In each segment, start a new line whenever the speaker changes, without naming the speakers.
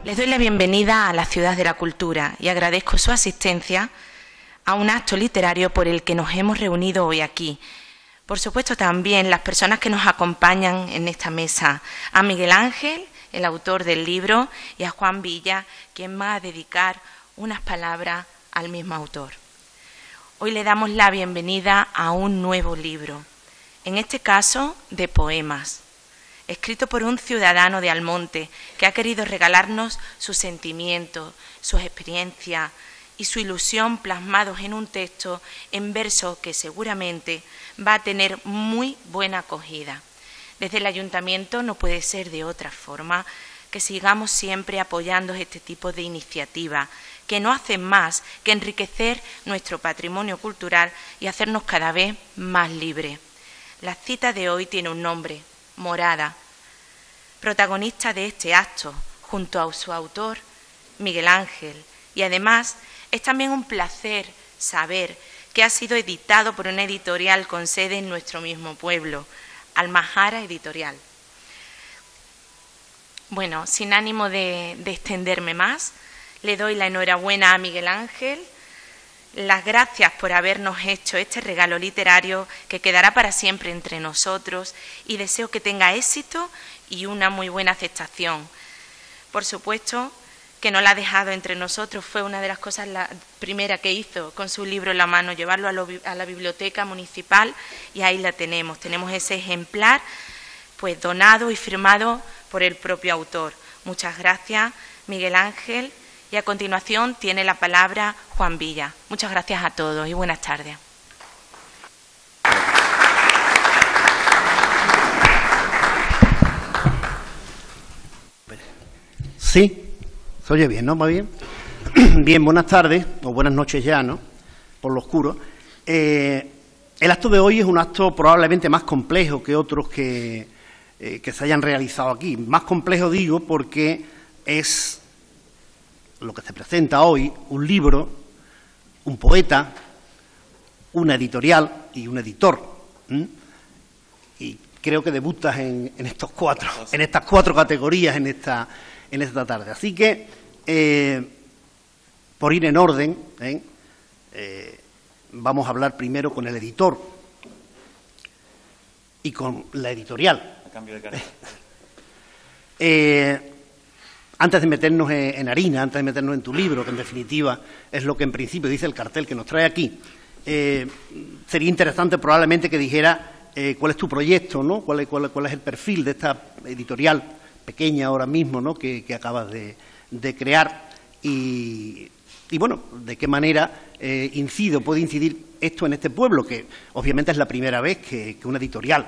Les doy la bienvenida a la Ciudad de la Cultura y agradezco su asistencia a un acto literario por el que nos hemos reunido hoy aquí. Por supuesto, también las personas que nos acompañan en esta mesa, a Miguel Ángel, el autor del libro, y a Juan Villa, quien va a dedicar unas palabras al mismo autor. Hoy le damos la bienvenida a un nuevo libro, en este caso de poemas, escrito por un ciudadano de Almonte que ha querido regalarnos sus sentimientos, sus experiencias y su ilusión plasmados en un texto en verso que seguramente va a tener muy buena acogida. Desde el Ayuntamiento no puede ser de otra forma que sigamos siempre apoyando este tipo de iniciativas que no hacen más que enriquecer nuestro patrimonio cultural y hacernos cada vez más libres. La cita de hoy tiene un nombre: Morada. Protagonista de este acto, junto a su autor, Miguel Ángel, y además es también un placer saber que ha sido editado por una editorial con sede en nuestro mismo pueblo, Almajara Editorial. Bueno, sin ánimo de extenderme más, le doy la enhorabuena a Miguel Ángel, las gracias por habernos hecho este regalo literario que quedará para siempre entre nosotros, y deseo que tenga éxito y una muy buena aceptación. Por supuesto que no la ha dejado entre nosotros, fue una de las cosas la primera que hizo con su libro en la mano, llevarlo a la biblioteca municipal, y ahí la tenemos ese ejemplar pues donado y firmado por el propio autor. Muchas gracias, Miguel Ángel, y a continuación tiene la palabra Juan Villa. Muchas gracias a todos y buenas tardes.
Sí, se oye bien, ¿no? ¿Va bien? Bien, buenas tardes, o buenas noches ya, ¿no? Por lo oscuro. El acto de hoy es un acto probablemente más complejo que otros que se hayan realizado aquí. Más complejo digo porque es lo que se presenta hoy, un libro, un poeta, una editorial y un editor. Y creo que debutas en estas cuatro categorías en esta tarde. Así que, por ir en orden, vamos a hablar primero con el editor y con la editorial. A cambio de cara. Antes de meternos en harina, antes de meternos en tu libro, que en definitiva es lo que en principio dice el cartel que nos trae aquí, sería interesante probablemente que dijera cuál es tu proyecto, ¿no? Cuál es el perfil de esta editorial pequeña ahora mismo, ¿no? que acabas de crear y bueno, de qué manera puede incidir esto en este pueblo, que obviamente es la primera vez que una editorial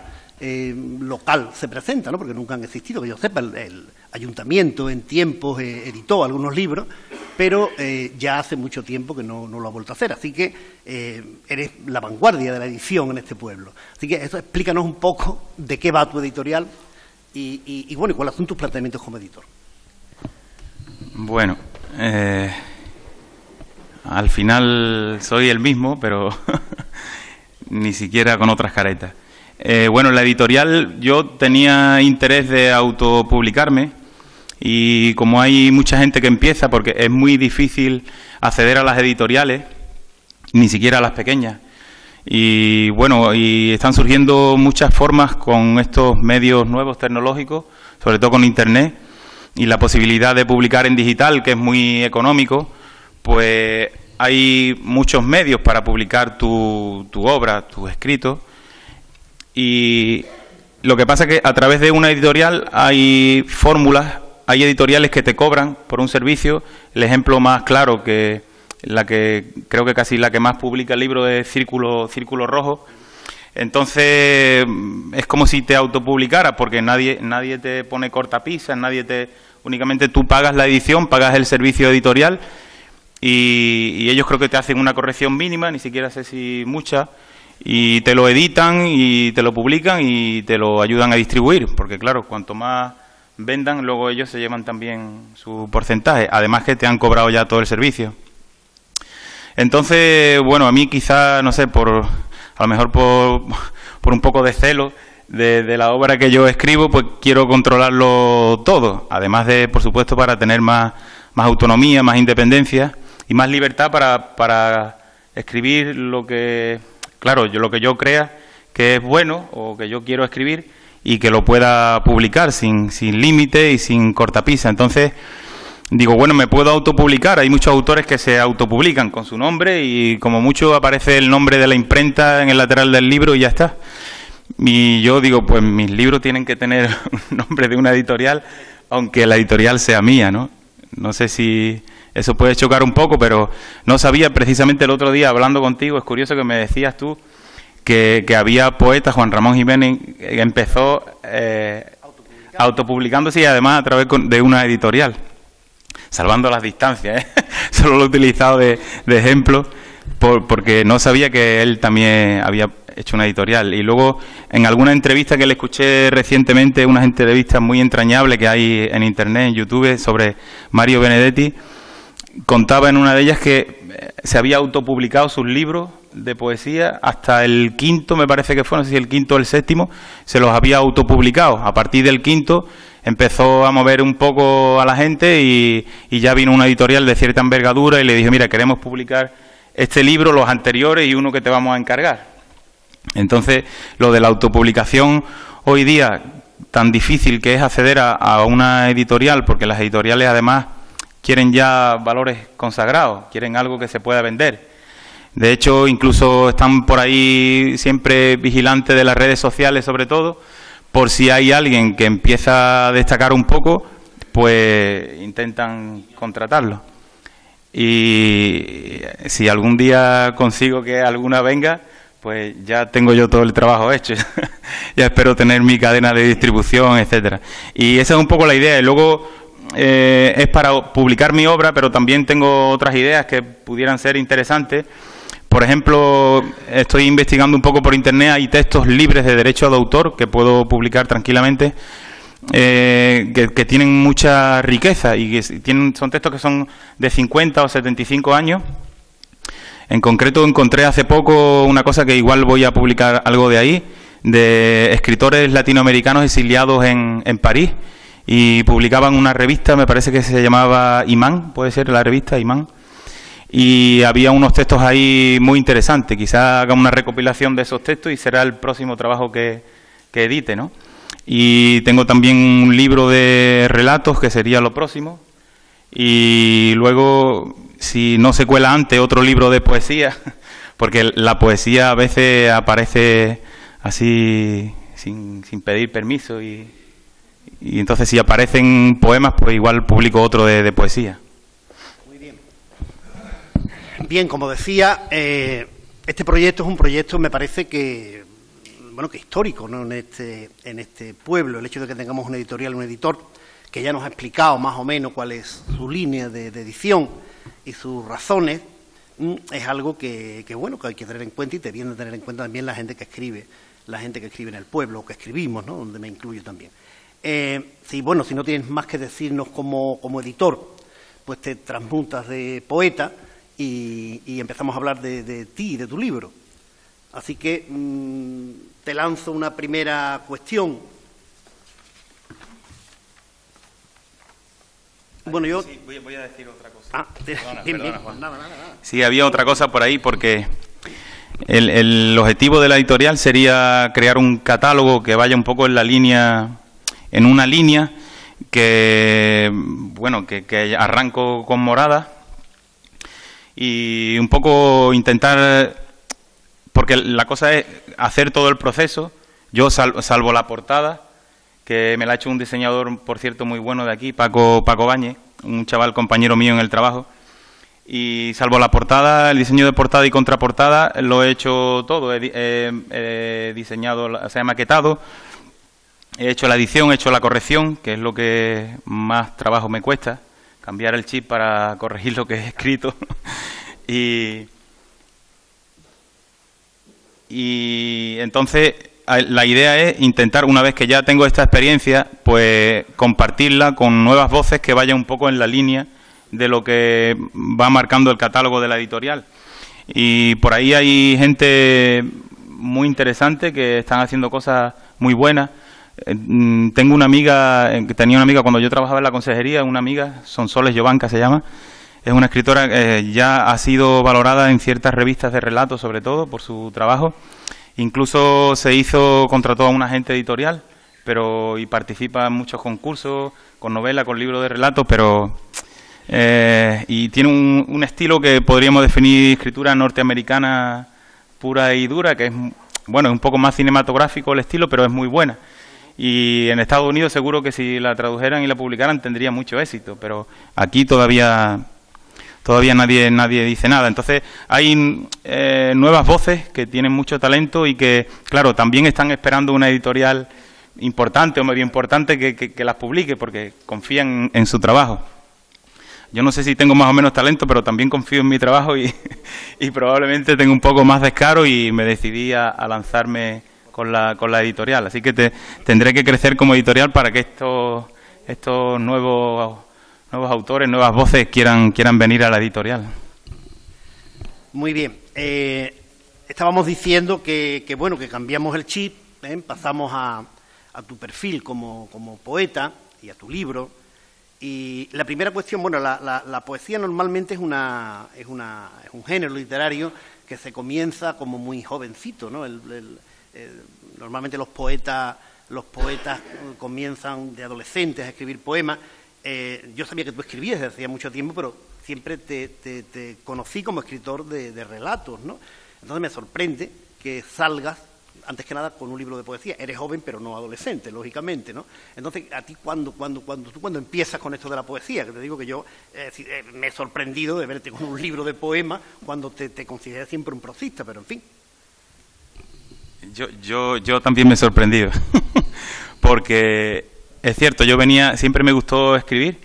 local se presenta, ¿no? Porque nunca han existido, que yo sepa. El ayuntamiento en tiempos editó algunos libros, pero ya hace mucho tiempo que no lo ha vuelto a hacer, así que eres la vanguardia de la edición en este pueblo. Así que eso, explícanos un poco de qué va tu editorial y bueno, cuáles son tus planteamientos como editor.
Bueno, al final soy el mismo, pero ni siquiera con otras caretas. Bueno, la editorial, yo tenía interés de autopublicarme y como hay mucha gente que empieza, porque es muy difícil acceder a las editoriales, ni siquiera a las pequeñas. Y bueno, y están surgiendo muchas formas con estos medios nuevos tecnológicos, sobre todo con Internet, y la posibilidad de publicar en digital, que es muy económico, pues hay muchos medios para publicar tu obra, tus escritos. Y lo que pasa es que a través de una editorial hay fórmulas, hay editoriales que te cobran por un servicio. El ejemplo más claro, que creo que casi la que más publica el libro, es Círculo Rojo. Entonces es como si te autopublicaras, porque nadie te pone cortapisas, únicamente tú pagas la edición, pagas el servicio editorial y ellos creo que te hacen una corrección mínima, ni siquiera sé si mucha, y te lo editan y te lo publican y te lo ayudan a distribuir, porque claro, cuanto más vendan, luego ellos se llevan también su porcentaje, además que te han cobrado ya todo el servicio. Entonces, bueno, a mí quizá, no sé, a lo mejor por un poco de celo de la obra que yo escribo, pues quiero controlarlo todo. Además de, por supuesto, para tener más autonomía, más independencia y más libertad para escribir lo que, claro, lo que yo crea que es bueno o que yo quiero escribir y que lo pueda publicar sin límite y sin cortapisa. Entonces, digo, bueno, me puedo autopublicar. Hay muchos autores que se autopublican con su nombre y como mucho aparece el nombre de la imprenta en el lateral del libro y ya está. Y yo digo, pues mis libros tienen que tener un nombre de una editorial, aunque la editorial sea mía, ¿no? No sé si eso puede chocar un poco, pero no sabía. Precisamente el otro día, hablando contigo, es curioso que me decías tú que había poetas, Juan Ramón Jiménez, que empezó autopublicándose y además a través de una editorial, salvando las distancias, ¿eh? Solo lo he utilizado de ejemplo porque no sabía que él también había hecho una editorial. Y luego, en alguna entrevista que le escuché recientemente, unas entrevistas muy entrañables que hay en Internet, en YouTube, sobre Mario Benedetti, contaba en una de ellas que se había autopublicado sus libros de poesía hasta el quinto, me parece que fue, no sé si el quinto o el séptimo, se los había autopublicado. A partir del quinto empezó a mover un poco a la gente y ya vino una editorial de cierta envergadura y le dijo, mira, queremos publicar este libro, los anteriores y uno que te vamos a encargar. Entonces, lo de la autopublicación hoy día, tan difícil que es acceder a una editorial, porque las editoriales además quieren ya valores consagrados, quieren algo que se pueda vender. De hecho, incluso están por ahí siempre vigilantes de las redes sociales, sobre todo, por si hay alguien que empieza a destacar un poco, pues intentan contratarlo. Y si algún día consigo que alguna venga, pues ya tengo yo todo el trabajo hecho. Ya espero tener mi cadena de distribución, etcétera. Y esa es un poco la idea. Y luego es para publicar mi obra, pero también tengo otras ideas que pudieran ser interesantes. Por ejemplo, estoy investigando un poco por Internet, hay textos libres de derecho de autor que puedo publicar tranquilamente, que tienen mucha riqueza y que son textos que son de 50 o 75 años. En concreto, encontré hace poco una cosa que igual voy a publicar algo de ahí, de escritores latinoamericanos exiliados en París, y publicaban una revista, me parece que se llamaba Imán, puede ser la revista Imán. Y había unos textos ahí muy interesantes. Quizá haga una recopilación de esos textos y será el próximo trabajo que edite, ¿no? Y tengo también un libro de relatos, que sería lo próximo. Y luego, si no se cuela antes, otro libro de poesía, porque la poesía a veces aparece así, sin pedir permiso. Y entonces, si aparecen poemas, pues igual publico otro de poesía.
Bien, como decía, este proyecto es un proyecto, me parece que, bueno, que histórico, ¿no? en este pueblo. El hecho de que tengamos una editorial, un editor, que ya nos ha explicado más o menos cuál es su línea de edición y sus razones, es algo que bueno, que hay que tener en cuenta, y debiendo de tener en cuenta también la gente que escribe en el pueblo, o que escribimos, ¿no? Donde me incluyo también. Sí, bueno, si no tienes más que decirnos como editor, pues te transmutas de poeta y empezamos a hablar de ti, de tu libro. Así que te lanzo una primera cuestión. Bueno, yo...
Sí, voy a decir otra cosa.
Ah, bien,
Juan.
Nada.
Sí, había otra cosa por ahí, porque el objetivo de la editorial sería crear un catálogo que vaya un poco en una línea que, bueno, que arranco con Morada, y un poco intentar, porque la cosa es hacer todo el proceso. Yo salvo la portada, que me la ha hecho un diseñador, por cierto, muy bueno de aquí, Paco Bañez, un chaval compañero mío en el trabajo. Y salvo la portada, el diseño de portada y contraportada, lo he hecho todo. He diseñado, o sea, he maquetado, he hecho la edición, he hecho la corrección, que es lo que más trabajo me cuesta, cambiar el chip para corregir lo que he escrito. Y entonces la idea es intentar, una vez que ya tengo esta experiencia, pues compartirla con nuevas voces que vayan un poco en la línea de lo que va marcando el catálogo de la editorial. Y por ahí hay gente muy interesante que están haciendo cosas muy buenas. Tengo una amiga, tenía una amiga cuando yo trabajaba en la consejería, una amiga, Sonsoles Jovanka se llama. Es una escritora que ya ha sido valorada en ciertas revistas de relatos, sobre todo, por su trabajo. Incluso contrató a una agente editorial, y participa en muchos concursos, con novela, con libros de relatos, y tiene un estilo que podríamos definir escritura norteamericana pura y dura, que es, bueno, es un poco más cinematográfico el estilo, pero es muy buena. Y en Estados Unidos seguro que si la tradujeran y la publicaran tendría mucho éxito, pero aquí todavía nadie dice nada. Entonces hay nuevas voces que tienen mucho talento y que, claro, también están esperando una editorial importante o medio importante que las publique porque confían en su trabajo. Yo no sé si tengo más o menos talento, pero también confío en mi trabajo y probablemente tengo un poco más descaro y me decidí a lanzarme con la editorial. Así que tendré que crecer como editorial para que estos nuevos autores, nuevas voces quieran venir a la editorial.
Muy bien. Estábamos diciendo que cambiamos el chip, pasamos a tu perfil como poeta y a tu libro. Y la primera cuestión, la poesía normalmente es un género literario que se comienza como muy jovencito, ¿no? Normalmente los poetas comienzan de adolescentes a escribir poemas. Yo sabía que tú escribías desde hacía mucho tiempo, pero siempre te conocí como escritor de relatos, ¿no? Entonces me sorprende que salgas, antes que nada, con un libro de poesía. Eres joven, pero no adolescente, lógicamente, ¿no? Entonces, a ti, cuando empiezas con esto de la poesía, que te digo que yo me he sorprendido de verte con un libro de poemas cuando te consideras siempre un prosista, pero en fin.
Yo también me he sorprendido, porque es cierto, siempre me gustó escribir,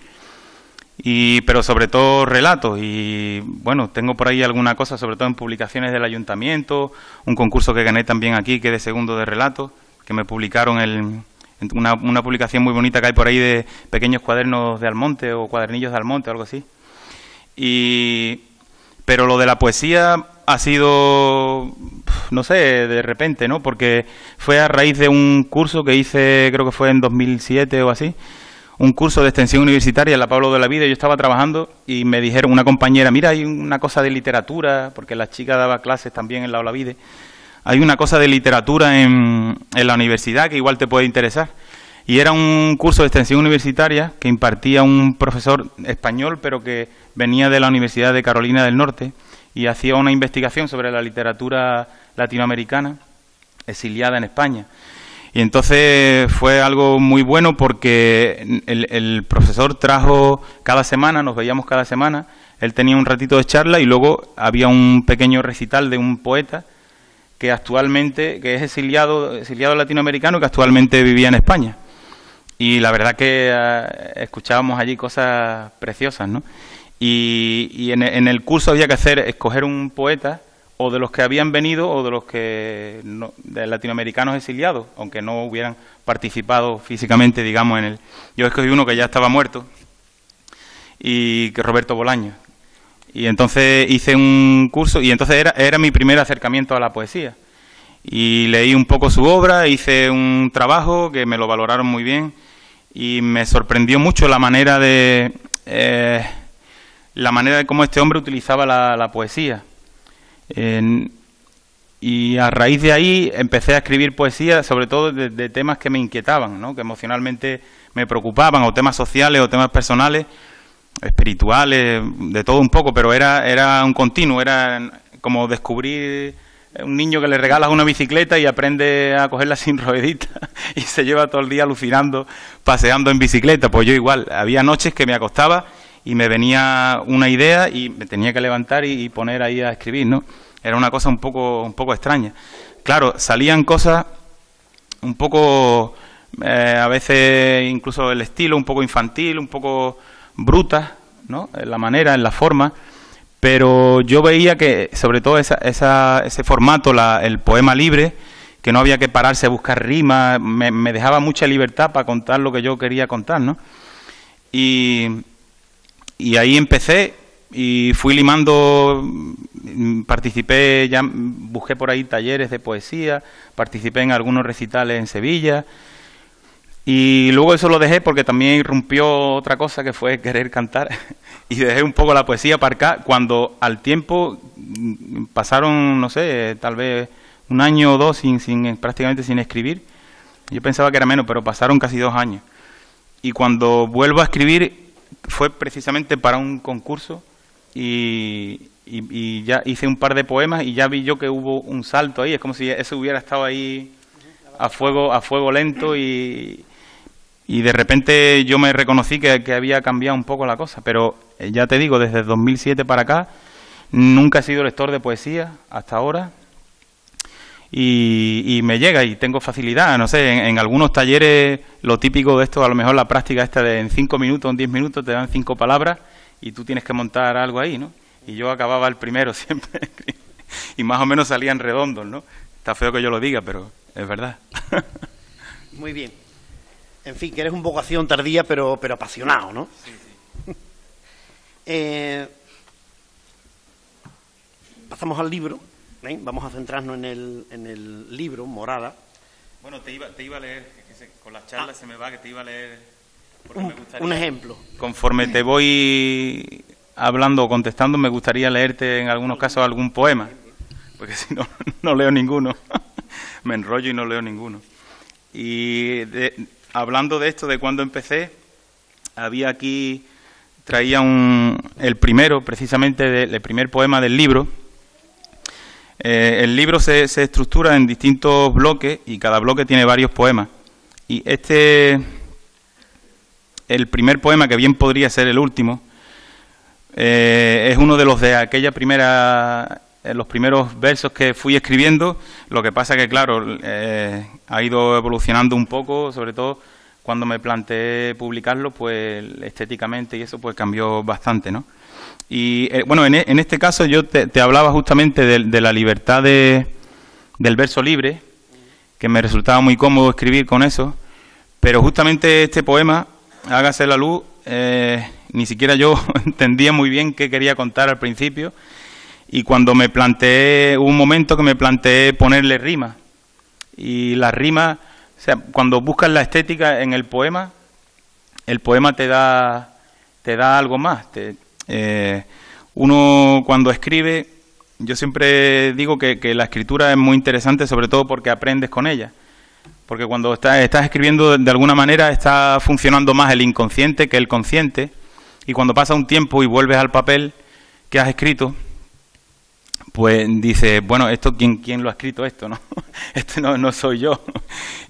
pero sobre todo relatos, y bueno, tengo por ahí alguna cosa, sobre todo en publicaciones del ayuntamiento, un concurso que gané también aquí, que es de segundo de relatos, que me publicaron en una publicación muy bonita que hay por ahí de pequeños cuadernos de Almonte o cuadernillos de Almonte o algo así. Pero lo de la poesía ha sido, no sé, de repente, ¿no? Porque fue a raíz de un curso que hice, creo que fue en 2007 o así, un curso de extensión universitaria en la Pablo de la Vida. Yo estaba trabajando y me dijeron una compañera, mira, hay una cosa de literatura, porque la chica daba clases también en la Olavide, hay una cosa de literatura en la universidad que igual te puede interesar. Y era un curso de extensión universitaria que impartía un profesor español, pero que venía de la Universidad de Carolina del Norte y hacía una investigación sobre la literatura latinoamericana exiliada en España. Y entonces fue algo muy bueno porque el profesor trajo cada semana, nos veíamos cada semana, él tenía un ratito de charla y luego había un pequeño recital de un poeta que es exiliado latinoamericano que actualmente vivía en España. Y la verdad que escuchábamos allí cosas preciosas, ¿no? Y en el curso había que escoger un poeta, o de los que habían venido o de los que de latinoamericanos exiliados, aunque no hubieran participado físicamente, digamos, Yo escogí uno que ya estaba muerto, y que Roberto Bolaño. Y entonces hice un curso, y entonces era mi primer acercamiento a la poesía. Y leí un poco su obra, hice un trabajo que me lo valoraron muy bien, y me sorprendió mucho la manera de cómo este hombre utilizaba la poesía. Y a raíz de ahí empecé a escribir poesía, sobre todo de temas que me inquietaban, ¿no? Que emocionalmente me preocupaban, o temas sociales o temas personales, espirituales, de todo un poco, pero era un continuo, era como descubrir un niño que le regalas una bicicleta y aprende a cogerla sin rueditas y se lleva todo el día alucinando, paseando en bicicleta. Pues yo igual, había noches que me acostaba y me venía una idea y me tenía que levantar y poner ahí a escribir, ¿no? Era una cosa un poco extraña. Claro, salían cosas un poco, a veces incluso el estilo un poco infantil, un poco brutas, ¿no? En la manera, en la forma, pero yo veía que sobre todo ese formato, el poema libre, que no había que pararse a buscar rimas, me dejaba mucha libertad para contar lo que yo quería contar, ¿no? Y ahí empecé, y fui limando, participé, ya busqué por ahí talleres de poesía, participé en algunos recitales en Sevilla, y luego eso lo dejé porque también irrumpió otra cosa que fue querer cantar, y dejé un poco la poesía para acá, cuando al tiempo pasaron, no sé, tal vez un año o dos prácticamente sin escribir. Yo pensaba que era menos, pero pasaron casi 2 años. Y cuando vuelvo a escribir fue precisamente para un concurso y ya hice un par de poemas y ya vi yo que hubo un salto ahí. Es como si eso hubiera estado ahí a fuego lento y de repente yo me reconocí que había cambiado un poco la cosa. Pero ya te digo, desde 2007 para acá nunca he sido lector de poesía hasta ahora. Y me llega y tengo facilidad, no sé, en algunos talleres lo típico de esto, a lo mejor la práctica esta de en 5 minutos, en 10 minutos te dan 5 palabras y tú tienes que montar algo ahí, ¿no? Y yo acababa el primero siempre y más o menos salían redondos, ¿no? Está feo que yo lo diga, pero es verdad.
Muy bien. En fin, que eres un vocación tardía, pero apasionado, ¿no?
Sí, sí.
Pasamos al libro. Vamos a centrarnos en el libro, Morada.
Bueno, te iba a leer, con las charlas se me va, que te iba a leer... Porque me gustaría,
un ejemplo.
Conforme te voy hablando o contestando, me gustaría leerte en algunos casos algún poema, porque si no, no leo ninguno. Me enrollo y no leo ninguno. Y hablando de esto, de cuando empecé, había aquí, traía el primero, precisamente, el primer poema del libro. El libro se estructura en distintos bloques y cada bloque tiene varios poemas. Y el primer poema, que bien podría ser el último, es uno de los de aquella los primeros versos que fui escribiendo. Lo que pasa que, claro, ha ido evolucionando un poco, sobre todo cuando me planteé publicarlo, pues estéticamente y eso pues cambió bastante, ¿no? Y bueno, en este caso yo te hablaba justamente de la libertad del verso libre, que me resultaba muy cómodo escribir con eso, pero justamente este poema, Hágase la luz, ni siquiera yo entendía muy bien qué quería contar al principio, y cuando hubo un momento que me planteé ponerle rima, y la rima, o sea, cuando buscas la estética en el poema te da algo más. Uno cuando escribe, yo siempre digo que la escritura es muy interesante, sobre todo porque aprendes con ella. Porque cuando estás escribiendo, de alguna manera está funcionando más el inconsciente que el consciente. Y cuando pasa un tiempo y vuelves al papel que has escrito, pues dices, bueno, esto ¿quién lo ha escrito esto? ¿No? Esto no soy yo.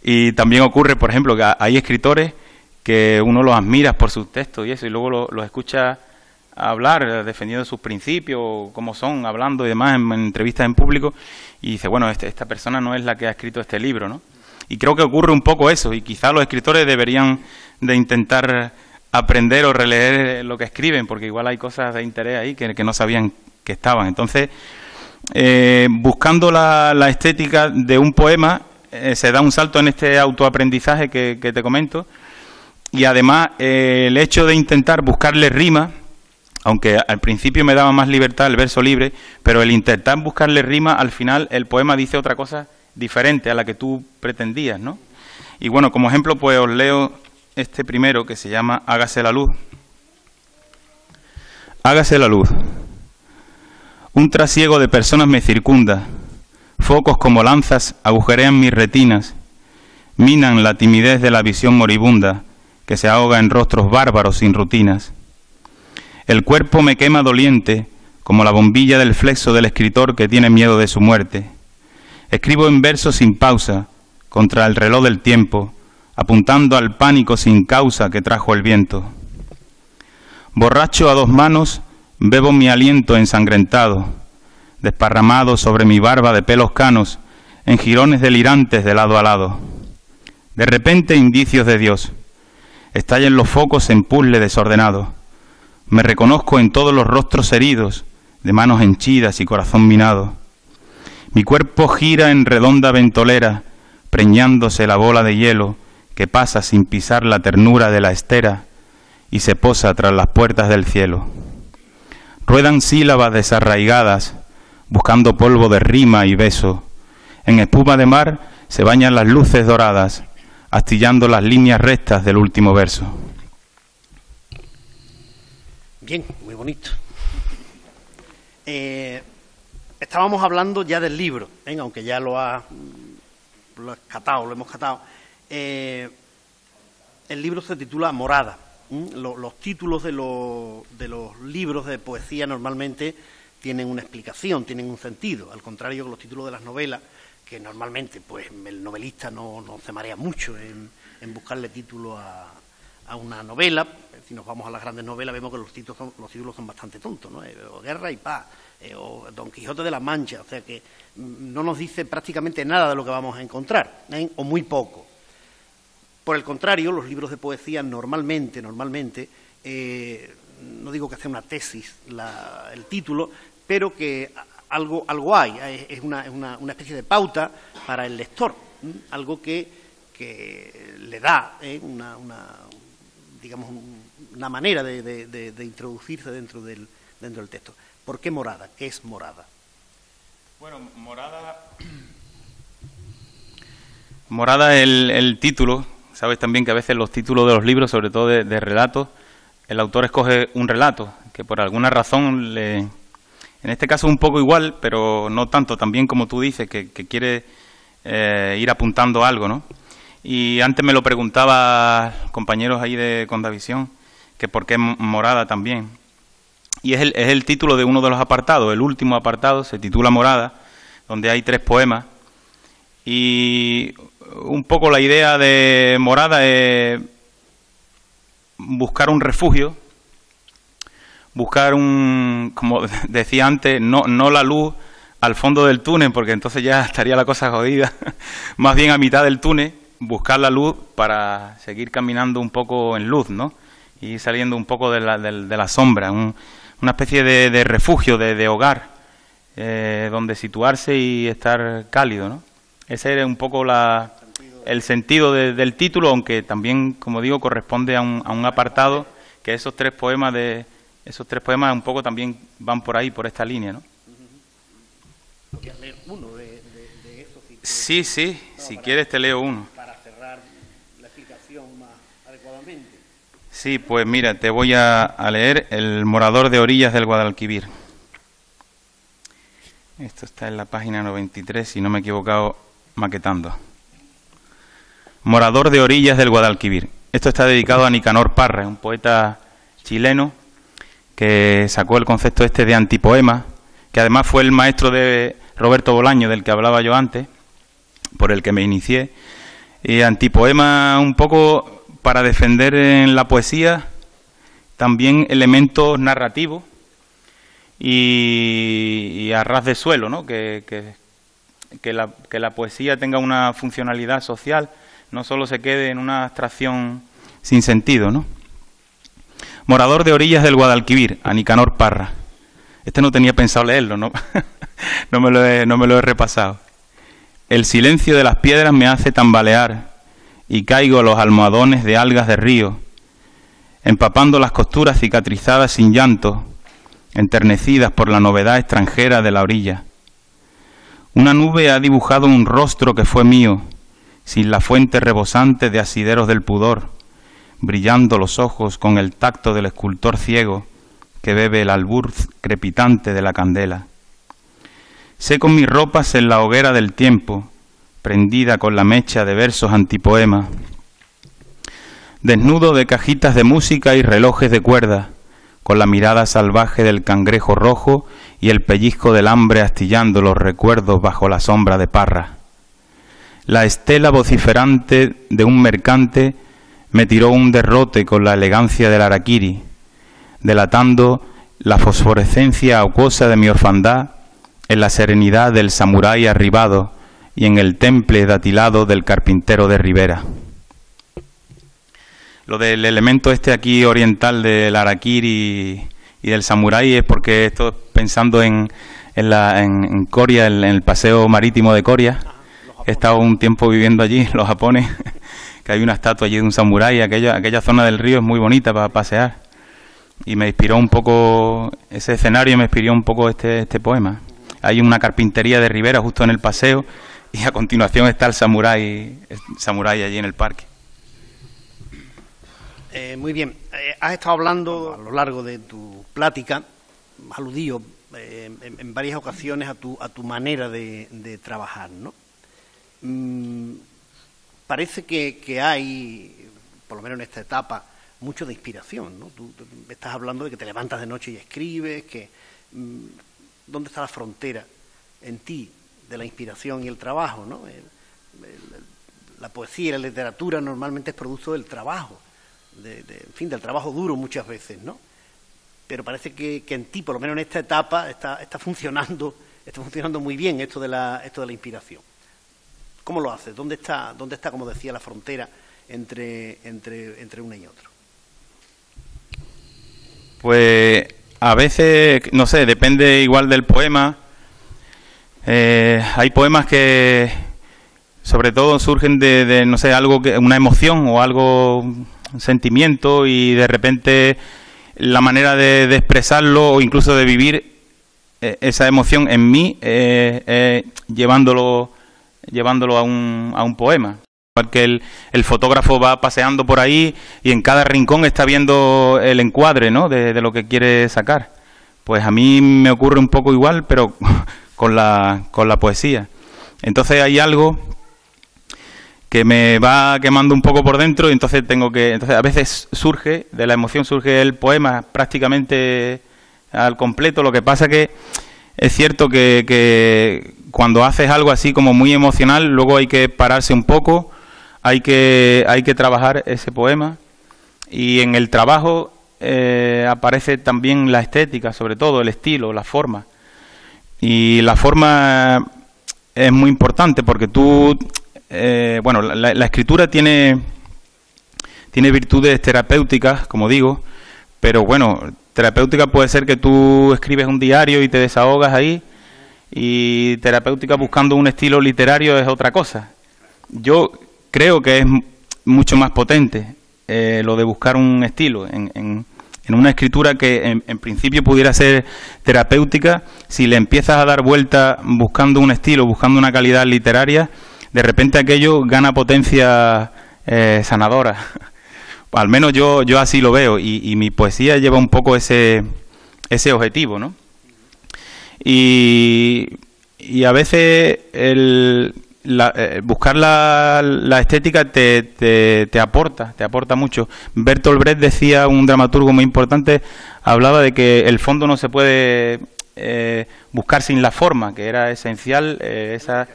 Y también ocurre, por ejemplo, que hay escritores que uno los admira por sus textos y eso, y luego los escucha hablar, defendiendo sus principios, cómo son, hablando y demás en entrevistas en público, y dice, bueno, esta persona no es la que ha escrito este libro, ¿no? Y creo que ocurre un poco eso, y quizá los escritores deberían de intentar aprender o releer lo que escriben, porque igual hay cosas de interés ahí que no sabían que estaban. Entonces, buscando la estética de un poema, se da un salto en este autoaprendizaje que te comento, y además el hecho de intentar buscarle rima, aunque al principio me daba más libertad el verso libre, pero el intentar buscarle rima, al final el poema dice otra cosa diferente a la que tú pretendías, ¿no? Y bueno, como ejemplo, pues os leo este primero, que se llama Hágase la luz. Hágase la luz. Un trasiego de personas me circunda, focos como lanzas agujerean mis retinas, minan la timidez de la visión moribunda, que se ahoga en rostros bárbaros sin rutinas. El cuerpo me quema doliente, como la bombilla del flexo del escritor que tiene miedo de su muerte. Escribo en verso sin pausa, contra el reloj del tiempo, apuntando al pánico sin causa que trajo el viento. Borracho a 2 manos, bebo mi aliento ensangrentado, desparramado sobre mi barba de pelos canos, en jirones delirantes de lado a lado. De repente, indicios de Dios. Estallan los focos en puzzle desordenado. Me reconozco en todos los rostros heridos, de manos henchidas y corazón minado. Mi cuerpo gira en redonda ventolera, preñándose la bola de hielo que pasa sin pisar la ternura de la estera y se posa tras las puertas del cielo. ruedan sílabas desarraigadas, buscando polvo de rima y beso. En espuma de mar se bañan las luces doradas, astillando las líneas rectas del último verso.
Bien, muy bonito. Estábamos hablando ya del libro, aunque ya lo hemos catado. El libro se titula Morada. Los títulos de los libros de poesía normalmente tienen una explicación, tienen un sentido, al contrario que los títulos de las novelas, que normalmente pues el novelista no se marea mucho en buscarle título a una novela. Si nos vamos a las grandes novelas vemos que los títulos son bastante tontos, ¿no? O Guerra y Paz, o Don Quijote de la Mancha, o sea que no nos dice prácticamente nada de lo que vamos a encontrar, o muy poco. Por el contrario, los libros de poesía normalmente, no digo que sea una tesis el título, pero que algo hay, es una especie de pauta para el lector, algo que le da digamos, una manera de introducirse dentro del texto. ¿Por qué morada? ¿Qué es morada?
Bueno, morada es el título. Sabes también que a veces los títulos de los libros, sobre todo de relatos, el autor escoge un relato, que por alguna razón, en este caso un poco igual, pero no tanto, también como tú dices, que quiere ir apuntando algo, ¿no? Y antes me lo preguntaba compañeros ahí de Condavisión, que por qué morada también. Y es el título de uno de los apartados, el último apartado, se titula Morada, donde hay 3 poemas. Y un poco la idea de morada es buscar un refugio, buscar como decía antes, no la luz al fondo del túnel, porque entonces ya estaría la cosa jodida, más bien a mitad del túnel, buscar la luz para seguir caminando un poco en luz, ¿no? Y saliendo un poco de la sombra, una especie de refugio, de hogar, donde situarse y estar cálido, ¿no? Ese era un poco el sentido del título, aunque también, como digo, corresponde a un apartado, que esos tres poemas un poco también van por ahí, por esta línea, ¿no?
¿Podrías leer uno de esos?
Sí, si quieres te leo uno.
Para cerrar la explicación más adecuadamente.
Sí, pues mira, te voy a leer El morador de orillas del Guadalquivir. Esto está en la página 93, si no me he equivocado, maquetando. Morador de orillas del Guadalquivir. Esto está dedicado a Nicanor Parra, un poeta chileno que sacó el concepto de antipoema, que además fue el maestro de Roberto Bolaño, del que hablaba yo antes, por el que me inicié. Y antipoema un poco para defender en la poesía también elementos narrativos y a ras de suelo, ¿no? Que la poesía tenga una funcionalidad social, no solo se quede en una abstracción sin sentido, ¿no? Morador de orillas del Guadalquivir, a Nicanor Parra. Este no tenía pensado leerlo, ¿no? no me lo he repasado. El silencio de las piedras me hace tambalear y caigo a los almohadones de algas de río, empapando las costuras cicatrizadas sin llanto, enternecidas por la novedad extranjera de la orilla. Una nube ha dibujado un rostro que fue mío, sin la fuente rebosante de asideros del pudor, brillando los ojos con el tacto del escultor ciego que bebe el albur crepitante de la candela. Seco mis ropas en la hoguera del tiempo, prendida con la mecha de versos antipoemas. Desnudo de cajitas de música y relojes de cuerda, con la mirada salvaje del cangrejo rojo y el pellizco del hambre astillando los recuerdos bajo la sombra de Parra. La estela vociferante de un mercante me tiró un derrote con la elegancia del araquiri, delatando la fosforescencia acuosa de mi orfandad en la serenidad del samurái arribado y en el temple datilado del carpintero de Rivera. Lo del elemento aquí oriental del araquiri y del samurái es porque estoy pensando en Coria, en el paseo marítimo de Coria. He estado un tiempo viviendo allí, los japones, que hay una estatua allí de un samurái. Aquella zona del río es muy bonita para pasear. y me inspiró un poco ese escenario, me inspiró un poco este poema. Hay una carpintería de Rivera justo en el paseo y a continuación está el samurái allí en el parque.
Muy bien. Has estado hablando a lo largo de tu plática, aludido en varias ocasiones a tu manera de trabajar, ¿no? Parece que hay, por lo menos en esta etapa, mucho de inspiración, ¿no? Tú estás hablando de que te levantas de noche y escribes, ¿dónde está la frontera en ti de la inspiración y el trabajo, ¿no? La poesía y la literatura normalmente es producto del trabajo, en fin, del trabajo duro muchas veces, ¿no? Pero parece que en ti, por lo menos en esta etapa, está funcionando muy bien esto de la inspiración. ¿Cómo lo haces? ¿Dónde está, como decía, la frontera entre una y otra?
Pues a veces, no sé, depende igual del poema. Hay poemas que sobre todo surgen de no sé, algo una emoción o algo, un sentimiento, y de repente la manera de expresarlo o incluso de vivir esa emoción en mí, llevándolo a un poema. Que el fotógrafo va paseando por ahí y en cada rincón está viendo el encuadre, ¿no?, de lo que quiere sacar. Pues a mí me ocurre un poco igual, pero con la poesía. Entonces hay algo que me va quemando un poco por dentro y entonces a veces surge, de la emoción surge el poema prácticamente al completo. Lo que pasa que es cierto que cuando haces algo así como muy emocional, luego hay que pararse un poco, hay que trabajar ese poema, y en el trabajo aparece también la estética, sobre todo el estilo, la forma. Y la forma es muy importante porque tú, la escritura tiene virtudes terapéuticas, como digo, pero bueno, terapéutica puede ser que tú escribes un diario y te desahogas ahí, y terapéutica buscando un estilo literario es otra cosa. Yo creo que es mucho más potente lo de buscar un estilo en una escritura que en principio pudiera ser terapéutica. Si le empiezas a dar vuelta buscando un estilo, buscando una calidad literaria, de repente aquello gana potencia sanadora. Al menos yo así lo veo, y mi poesía lleva un poco ese objetivo, ¿no? Y a veces buscar la estética te aporta mucho. Bertolt Brecht decía, un dramaturgo muy importante, hablaba de que el fondo no se puede buscar sin la forma, que era esencial esa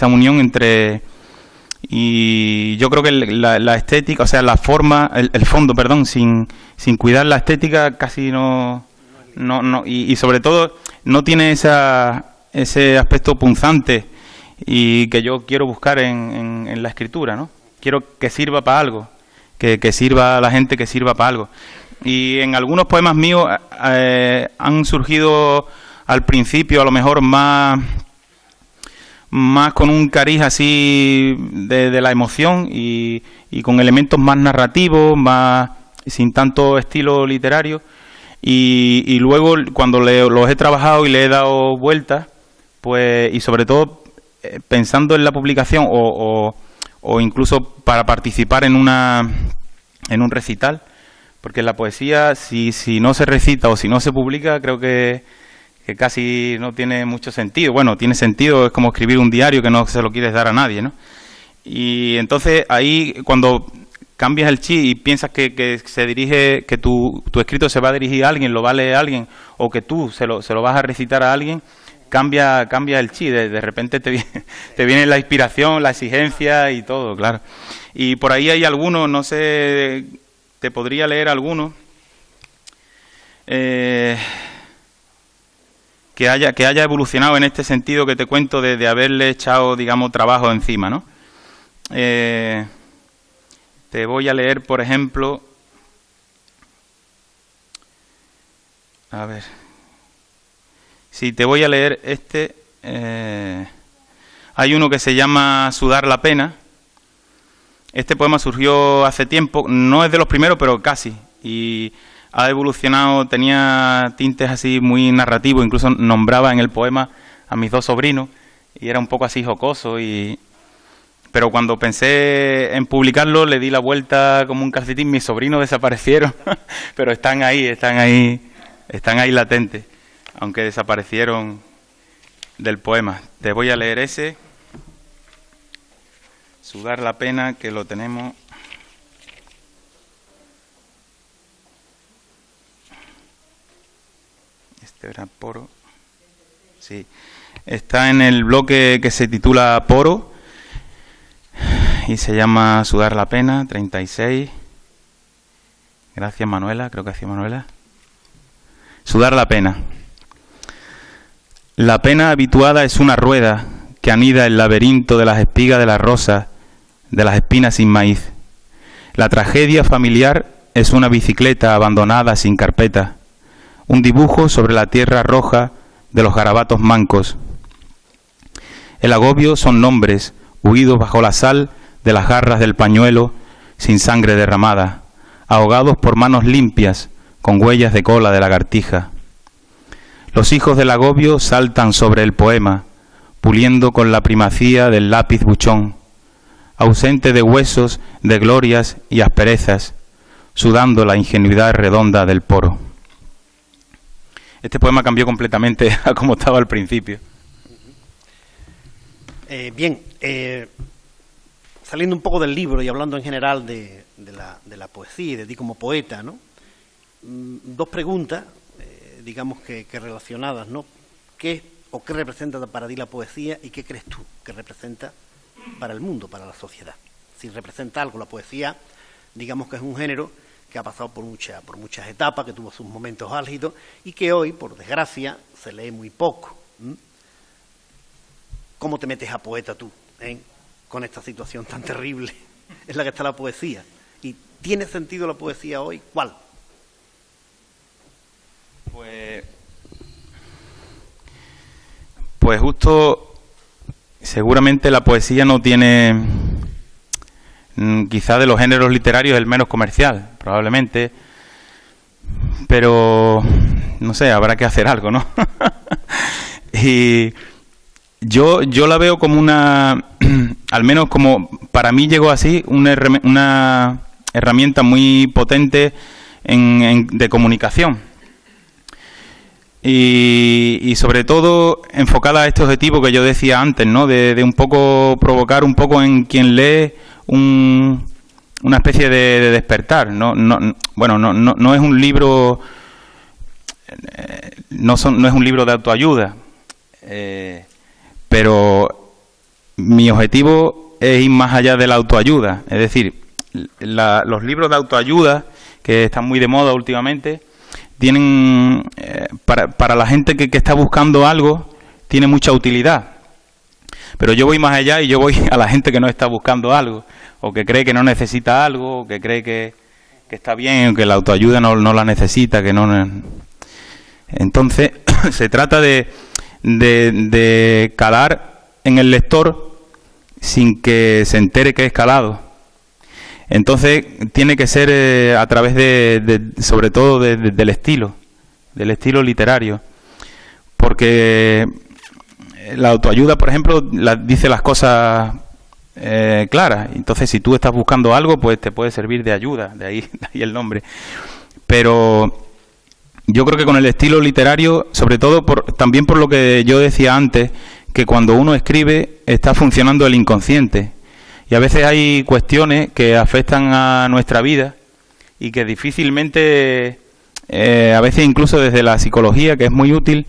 unión entre... Y yo creo que la estética, o sea, la forma, el fondo, perdón, sin cuidar la estética casi no y sobre todo no tiene ese aspecto punzante y que yo quiero buscar en la escritura, ¿no? Quiero que sirva para algo, que sirva a la gente, que sirva para algo. Y en algunos poemas míos han surgido al principio a lo mejor más con un cariz así de la emoción y con elementos más narrativos, más sin tanto estilo literario. Y luego cuando los he trabajado y le he dado vueltas, pues, y sobre todo pensando en la publicación o incluso para participar en un recital, porque la poesía, si no se recita o si no se publica, creo que casi no tiene mucho sentido. Bueno, tiene sentido, es como escribir un diario que no se lo quieres dar a nadie, ¿no? Y entonces ahí, cuando cambias el chip y piensas que se dirige, que tu escrito se va a dirigir a alguien, lo va a leer a alguien, o que tú se lo vas a recitar a alguien, cambia el chip. De repente te viene la inspiración, la exigencia y todo, claro. Y por ahí hay algunos, no sé, te podría leer algunos que haya evolucionado en este sentido que te cuento de haberle echado, digamos, trabajo encima, ¿no? Te voy a leer, por ejemplo, a ver, si te voy a leer hay uno que se llama Sudar la pena. Este poema surgió hace tiempo, no es de los primeros, pero casi, y ha evolucionado, tenía tintes así muy narrativos, incluso nombraba en el poema a mis dos sobrinos y era un poco así jocoso, pero cuando pensé en publicarlo le di la vuelta como un calcetín, mis sobrinos desaparecieron, pero están ahí latentes, aunque desaparecieron del poema. Te voy a leer ese, Sudar la pena, que lo tenemos. Este era Poro. Sí. Está en el bloque que se titula Poro y se llama Sudar la pena, 36. Gracias, Manuela, creo que hacía Manuela. Sudar la pena. La pena habituada es una rueda que anida el laberinto de las espigas de las rosas, de las espinas sin maíz. La tragedia familiar es una bicicleta abandonada sin carpeta, un dibujo sobre la tierra roja de los garabatos mancos. El agobio son nombres, huidos bajo la sal de las garras del pañuelo, sin sangre derramada, ahogados por manos limpias, con huellas de cola de lagartija. Los hijos del agobio saltan sobre el poema, puliendo con la primacía del lápiz buchón, ausente de huesos, de glorias y asperezas, sudando la ingenuidad redonda del poro. Este poema cambió completamente a como estaba al principio.
Bien, saliendo un poco del libro y hablando en general de la poesía y de ti como poeta, ¿no? Dos preguntas, digamos que relacionadas, ¿no? ¿Qué representa para ti la poesía y qué crees tú que representa para el mundo, para la sociedad? Si representa algo, la poesía, digamos que es un género que ha pasado por muchas etapas, que tuvo sus momentos álgidos y que hoy, por desgracia, se lee muy poco. ¿Cómo te metes a poeta tú, con esta situación tan terrible en la que está la poesía? ¿Y tiene sentido la poesía hoy? ¿Cuál?
Pues justo, seguramente la poesía no tiene, quizá de los géneros literarios, el menos comercial, probablemente, pero no sé, habrá que hacer algo, ¿no? Y yo la veo como una, al menos como para mí llegó así, una herramienta muy potente de comunicación. Y sobre todo enfocada a este objetivo que yo decía antes, ¿no? De un poco provocar un poco en quien lee una especie de despertar. No es un libro, no es un libro de autoayuda, pero mi objetivo es ir más allá de la autoayuda. Es decir, los libros de autoayuda que están muy de moda últimamente tienen, para la gente que está buscando algo, tiene mucha utilidad. Pero yo voy más allá y yo voy a la gente que no está buscando algo, o que cree que no necesita algo, o que cree que está bien, o que la autoayuda no la necesita, que no. Entonces, se trata de calar en el lector sin que se entere que es calado. Entonces tiene que ser a través sobre todo del estilo literario, porque la autoayuda, por ejemplo, dice las cosas claras. Entonces, si tú estás buscando algo, pues te puede servir de ayuda, de ahí el nombre. Pero yo creo que con el estilo literario, sobre todo también por lo que yo decía antes, que cuando uno escribe está funcionando el inconsciente. Y a veces hay cuestiones que afectan a nuestra vida y que difícilmente, a veces incluso desde la psicología, que es muy útil,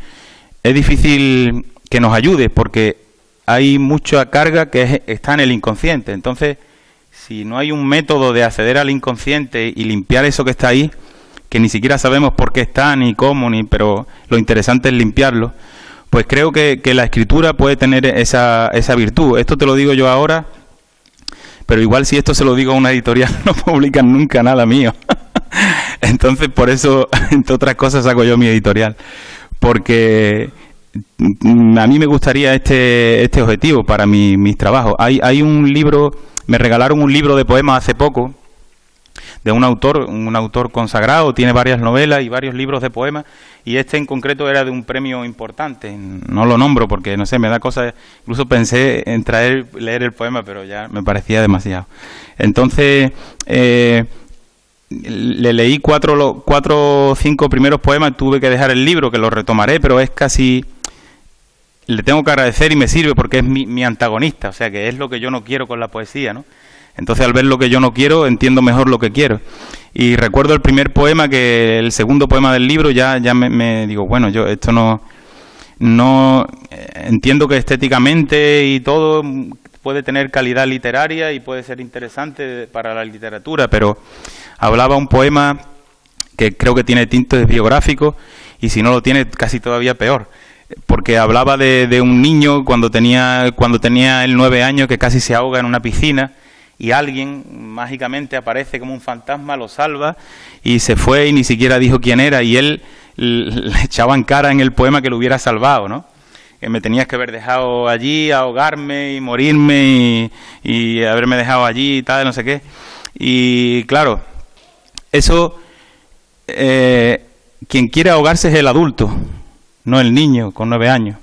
es difícil que nos ayude porque hay mucha carga que está en el inconsciente. Entonces, si no hay un método de acceder al inconsciente y limpiar eso que está ahí, que ni siquiera sabemos por qué está, ni cómo, pero lo interesante es limpiarlo, pues creo que la escritura puede tener esa virtud. Esto te lo digo yo ahora, pero igual si esto se lo digo a una editorial no publican nunca nada mío. Entonces por eso, entre otras cosas, hago yo mi editorial, porque a mí me gustaría este objetivo para mis trabajos. Hay un libro, me regalaron un libro de poemas hace poco, un autor consagrado, tiene varias novelas y varios libros de poemas, y este en concreto era de un premio importante. No lo nombro porque, no sé, me da cosas, incluso pensé en leer el poema, pero ya me parecía demasiado. Entonces, le leí 4 o 5 primeros poemas, tuve que dejar el libro, que lo retomaré, pero es casi... Le tengo que agradecer y me sirve porque es mi antagonista, o sea, que es lo que yo no quiero con la poesía, ¿no? Entonces, al ver lo que yo no quiero, entiendo mejor lo que quiero. Y recuerdo el primer poema, que el segundo poema del libro, ya me digo, bueno, yo esto no entiendo que estéticamente y todo puede tener calidad literaria y puede ser interesante para la literatura, pero hablaba un poema que creo que tiene tintes biográficos, y si no lo tiene, casi todavía peor, porque hablaba de un niño cuando tenía él 9 años, que casi se ahoga en una piscina, y alguien mágicamente aparece como un fantasma, lo salva, y se fue y ni siquiera dijo quién era, y él le echaba en cara en el poema que lo hubiera salvado, ¿no? Que me tenías que haber dejado allí, ahogarme y morirme y haberme dejado allí y tal, no sé qué. Y claro, eso, quien quiere ahogarse es el adulto, no el niño con 9 años.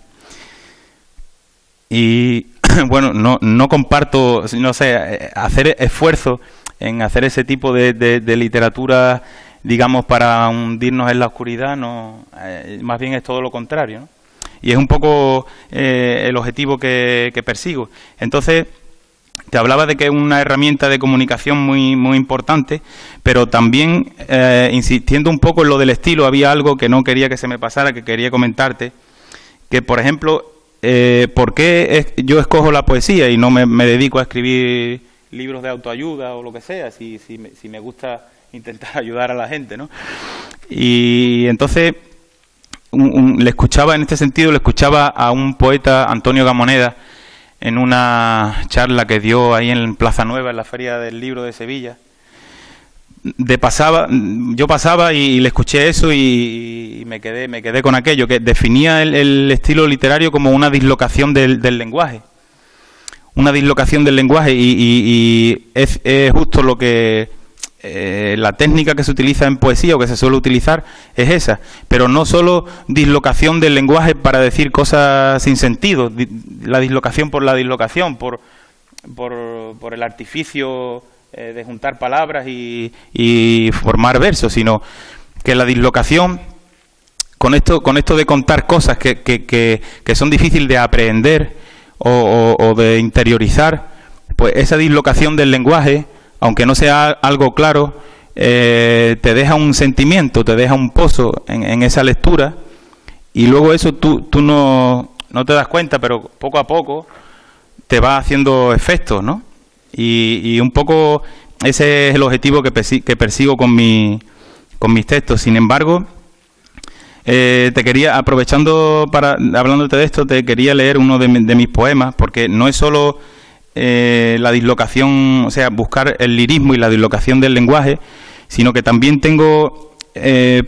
Y bueno, no comparto, no sé, hacer esfuerzo en hacer ese tipo de literatura, digamos, para hundirnos en la oscuridad, no, más bien es todo lo contrario, ¿no? Y es un poco el objetivo que persigo. Entonces, te hablaba de que es una herramienta de comunicación muy, muy importante, pero también, insistiendo un poco en lo del estilo, había algo que no quería que se me pasara, que quería comentarte, que, por ejemplo, ¿por qué yo escojo la poesía y no me dedico a escribir libros de autoayuda o lo que sea, si me gusta intentar ayudar a la gente, ¿no? Y entonces, le escuchaba a un poeta, Antonio Gamoneda, en una charla que dio ahí en Plaza Nueva, en la Feria del Libro de Sevilla. Yo pasaba y le escuché eso y me quedé con aquello, que definía el estilo literario como una dislocación del lenguaje. Una dislocación del lenguaje, y es justo lo que la técnica que se utiliza en poesía, o que se suele utilizar, es esa, pero no solo dislocación del lenguaje para decir cosas sin sentido, la dislocación por la dislocación, por el artificio de juntar palabras y formar versos, sino que la dislocación, con esto de contar cosas que son difíciles de aprender o de interiorizar, pues esa dislocación del lenguaje, aunque no sea algo claro, te deja un sentimiento, te deja un pozo en esa lectura, y luego eso tú no te das cuenta, pero poco a poco te va haciendo efectos, ¿no? Y un poco ese es el objetivo que persigo con mis textos. Sin embargo, te quería, hablándote de esto, te quería leer uno de mis poemas, porque no es solo la dislocación, o sea, buscar el lirismo y la dislocación del lenguaje, sino que también tengo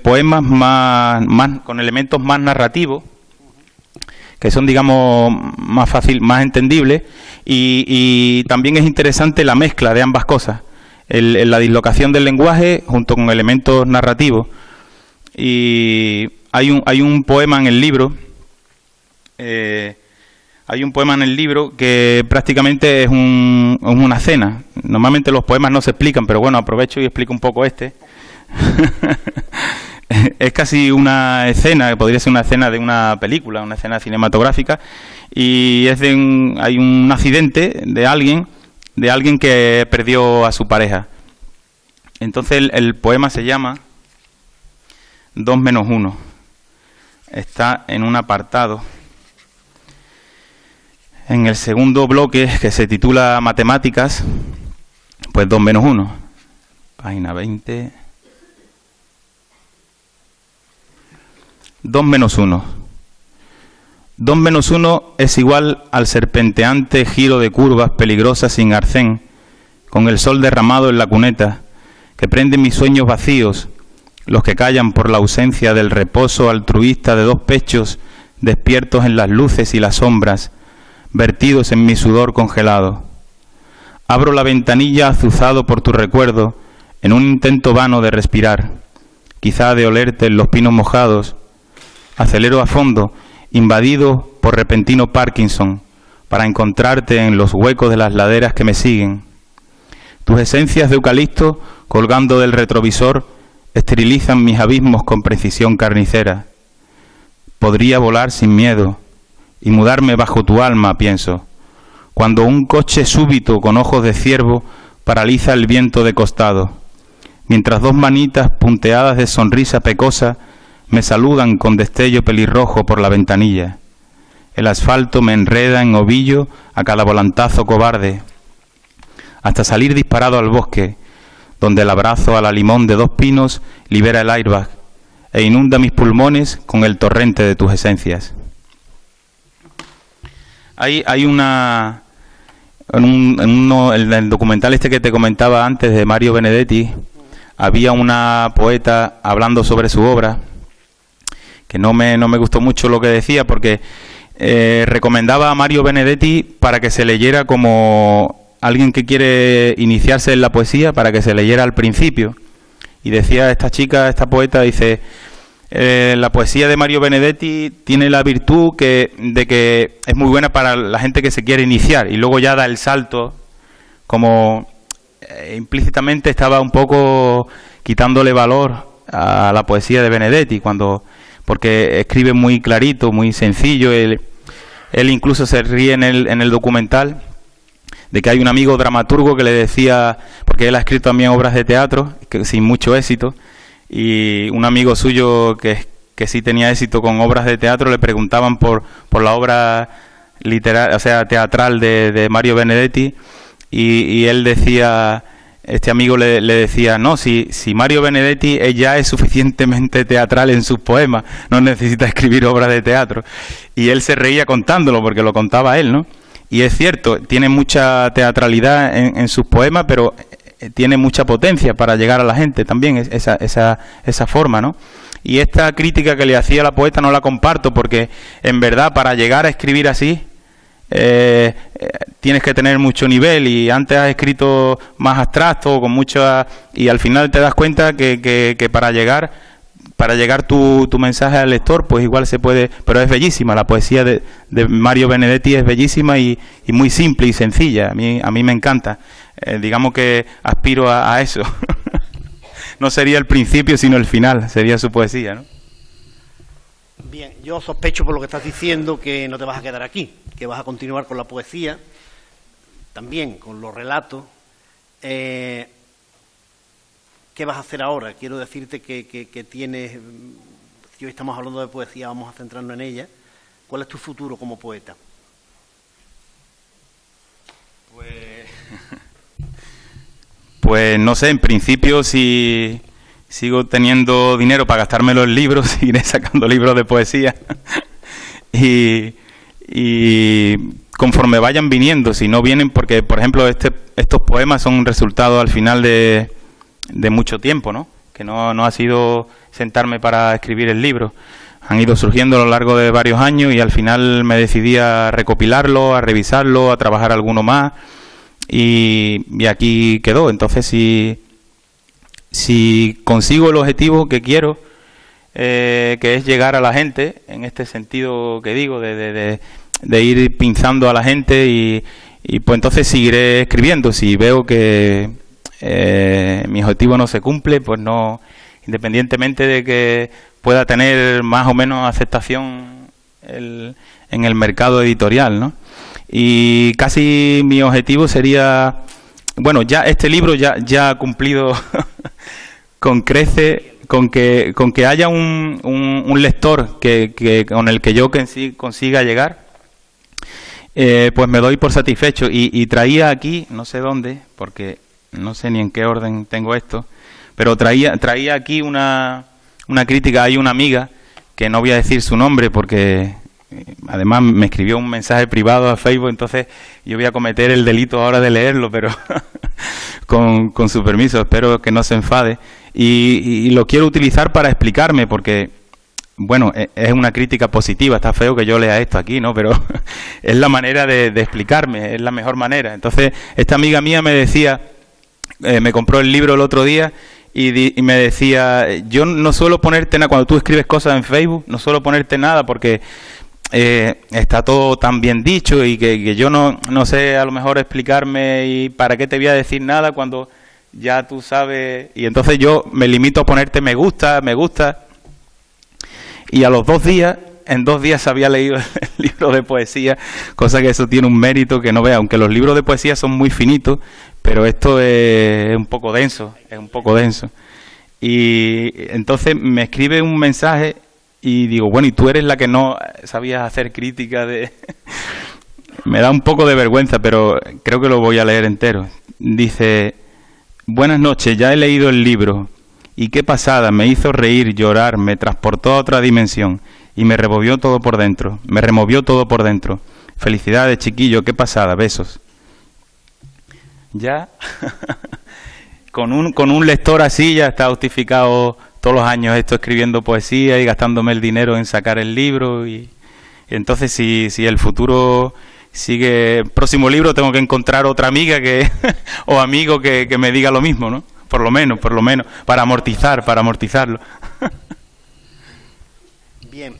poemas más con elementos más narrativos, que son, digamos, más fácil, más entendibles, y también es interesante la mezcla de ambas cosas, la dislocación del lenguaje junto con elementos narrativos. Y hay un poema en el libro, que prácticamente es una cena. Normalmente los poemas no se explican, pero bueno, aprovecho y explico un poco este. Es casi una escena, podría ser una escena de una película, una escena cinematográfica, y hay un accidente de alguien que perdió a su pareja. Entonces el poema se llama 2 menos 1. Está en un apartado, en el segundo bloque, que se titula Matemáticas, pues 2 menos 1. Página 20. 2 menos 1. 2 menos 1 es igual al serpenteante giro de curvas peligrosas sin arcén, con el sol derramado en la cuneta, que prende mis sueños vacíos, los que callan por la ausencia del reposo altruista de 2 pechos despiertos en las luces y las sombras, vertidos en mi sudor congelado. Abro la ventanilla azuzado por tu recuerdo, en un intento vano de respirar, quizá de olerte en los pinos mojados, acelero a fondo, invadido por repentino Parkinson, para encontrarte en los huecos de las laderas que me siguen. Tus esencias de eucalipto, colgando del retrovisor, esterilizan mis abismos con precisión carnicera. Podría volar sin miedo y mudarme bajo tu alma, pienso, cuando un coche súbito con ojos de ciervo paraliza el viento de costado, mientras dos manitas punteadas de sonrisa pecosa me saludan con destello pelirrojo por la ventanilla. El asfalto me enreda en ovillo a cada volantazo cobarde, hasta salir disparado al bosque, donde el abrazo a la limón de dos pinos libera el airbag e inunda mis pulmones con el torrente de tus esencias. Hay una... En el documental este que te comentaba antes de Mario Benedetti, había una poeta hablando sobre su obra, que no me gustó mucho lo que decía, porque recomendaba a Mario Benedetti para que se leyera como alguien que quiere iniciarse en la poesía, para que se leyera al principio. Y decía esta chica, esta poeta, dice, la poesía de Mario Benedetti tiene la virtud de que es muy buena para la gente que se quiere iniciar, y luego ya da el salto, como implícitamente estaba un poco quitándole valor a la poesía de Benedetti, porque escribe muy clarito, muy sencillo. Él incluso se ríe en el documental de que hay un amigo dramaturgo que le decía, porque él ha escrito también obras de teatro, sin mucho éxito, y un amigo suyo que sí tenía éxito con obras de teatro le preguntaban por la obra literaria, o sea, teatral de Mario Benedetti, y él decía, este amigo le decía, no, si Mario Benedetti ya es suficientemente teatral en sus poemas, no necesita escribir obras de teatro. Y él se reía contándolo, porque lo contaba él, ¿no? Y es cierto, tiene mucha teatralidad en sus poemas, pero tiene mucha potencia para llegar a la gente también, esa forma, ¿no? Y esta crítica que le hacía la poeta no la comparto, porque en verdad para llegar a escribir así tienes que tener mucho nivel, y antes has escrito más abstracto, con mucha, y al final te das cuenta que para llegar tu mensaje al lector, pues igual se puede, pero es bellísima, la poesía de Mario Benedetti es bellísima y muy simple y sencilla, a mí me encanta, digamos que aspiro a eso. No sería el principio sino el final, sería su poesía, ¿no?
Bien, yo sospecho por lo que estás diciendo que no te vas a quedar aquí, que vas a continuar con la poesía, también con los relatos. ¿Qué vas a hacer ahora? Quiero decirte que tienes, si hoy estamos hablando de poesía, vamos a centrarnos en ella. ¿Cuál es tu futuro como poeta?
Pues no sé, en principio si sigo teniendo dinero para gastármelo en libros, seguiré sacando libros de poesía. y conforme vayan viniendo, si no vienen, porque por ejemplo estos poemas son un resultado al final de mucho tiempo, ¿no? Que no ha sido sentarme para escribir el libro. Han ido surgiendo a lo largo de varios años y al final me decidí a recopilarlo, a revisarlo, a trabajar alguno más y aquí quedó. Entonces si consigo el objetivo que quiero, que es llegar a la gente, en este sentido que digo, de ir pinzando a la gente y pues entonces seguiré escribiendo. Si veo que mi objetivo no se cumple, pues no, independientemente de que pueda tener más o menos aceptación en el mercado editorial, ¿no? Y casi mi objetivo sería, bueno, ya este libro ya ha cumplido con crece, con que haya un lector con el que yo consiga llegar, pues me doy por satisfecho. Y traía aquí, no sé dónde, porque no sé ni en qué orden tengo esto, pero traía aquí una crítica. Hay una amiga, que no voy a decir su nombre porque además me escribió un mensaje privado a Facebook, entonces yo voy a cometer el delito ahora de leerlo, pero con su permiso, espero que no se enfade. Y lo quiero utilizar para explicarme, porque, bueno, es una crítica positiva, está feo que yo lea esto aquí, ¿no? Pero es la manera de explicarme, es la mejor manera. Entonces, esta amiga mía me decía me compró el libro el otro día y me decía, yo no suelo ponerte nada, cuando tú escribes cosas en Facebook, no suelo ponerte nada porque está todo tan bien dicho y que yo no sé a lo mejor explicarme y para qué te voy a decir nada cuando ya tú sabes. Y entonces yo me limito a ponerte me gusta, y a los 2 días, en 2 días había leído el libro de poesía, cosa que eso tiene un mérito que no vea, aunque los libros de poesía son muy finitos, pero esto es un poco denso, Y entonces me escribe un mensaje y digo, bueno, y tú eres la que no sabías hacer crítica de... Me da un poco de vergüenza, pero creo que lo voy a leer entero. Dice, buenas noches, ya he leído el libro. Y qué pasada, me hizo reír, llorar, me transportó a otra dimensión y me removió todo por dentro. Felicidades, chiquillo, qué pasada, besos. Ya, con un lector así ya está justificado todos los años esto escribiendo poesía y gastándome el dinero en sacar el libro. Y entonces si el futuro sigue, el próximo libro tengo que encontrar otra amiga o amigo que me diga lo mismo, ¿no? Por lo menos, para amortizarlo.
Bien,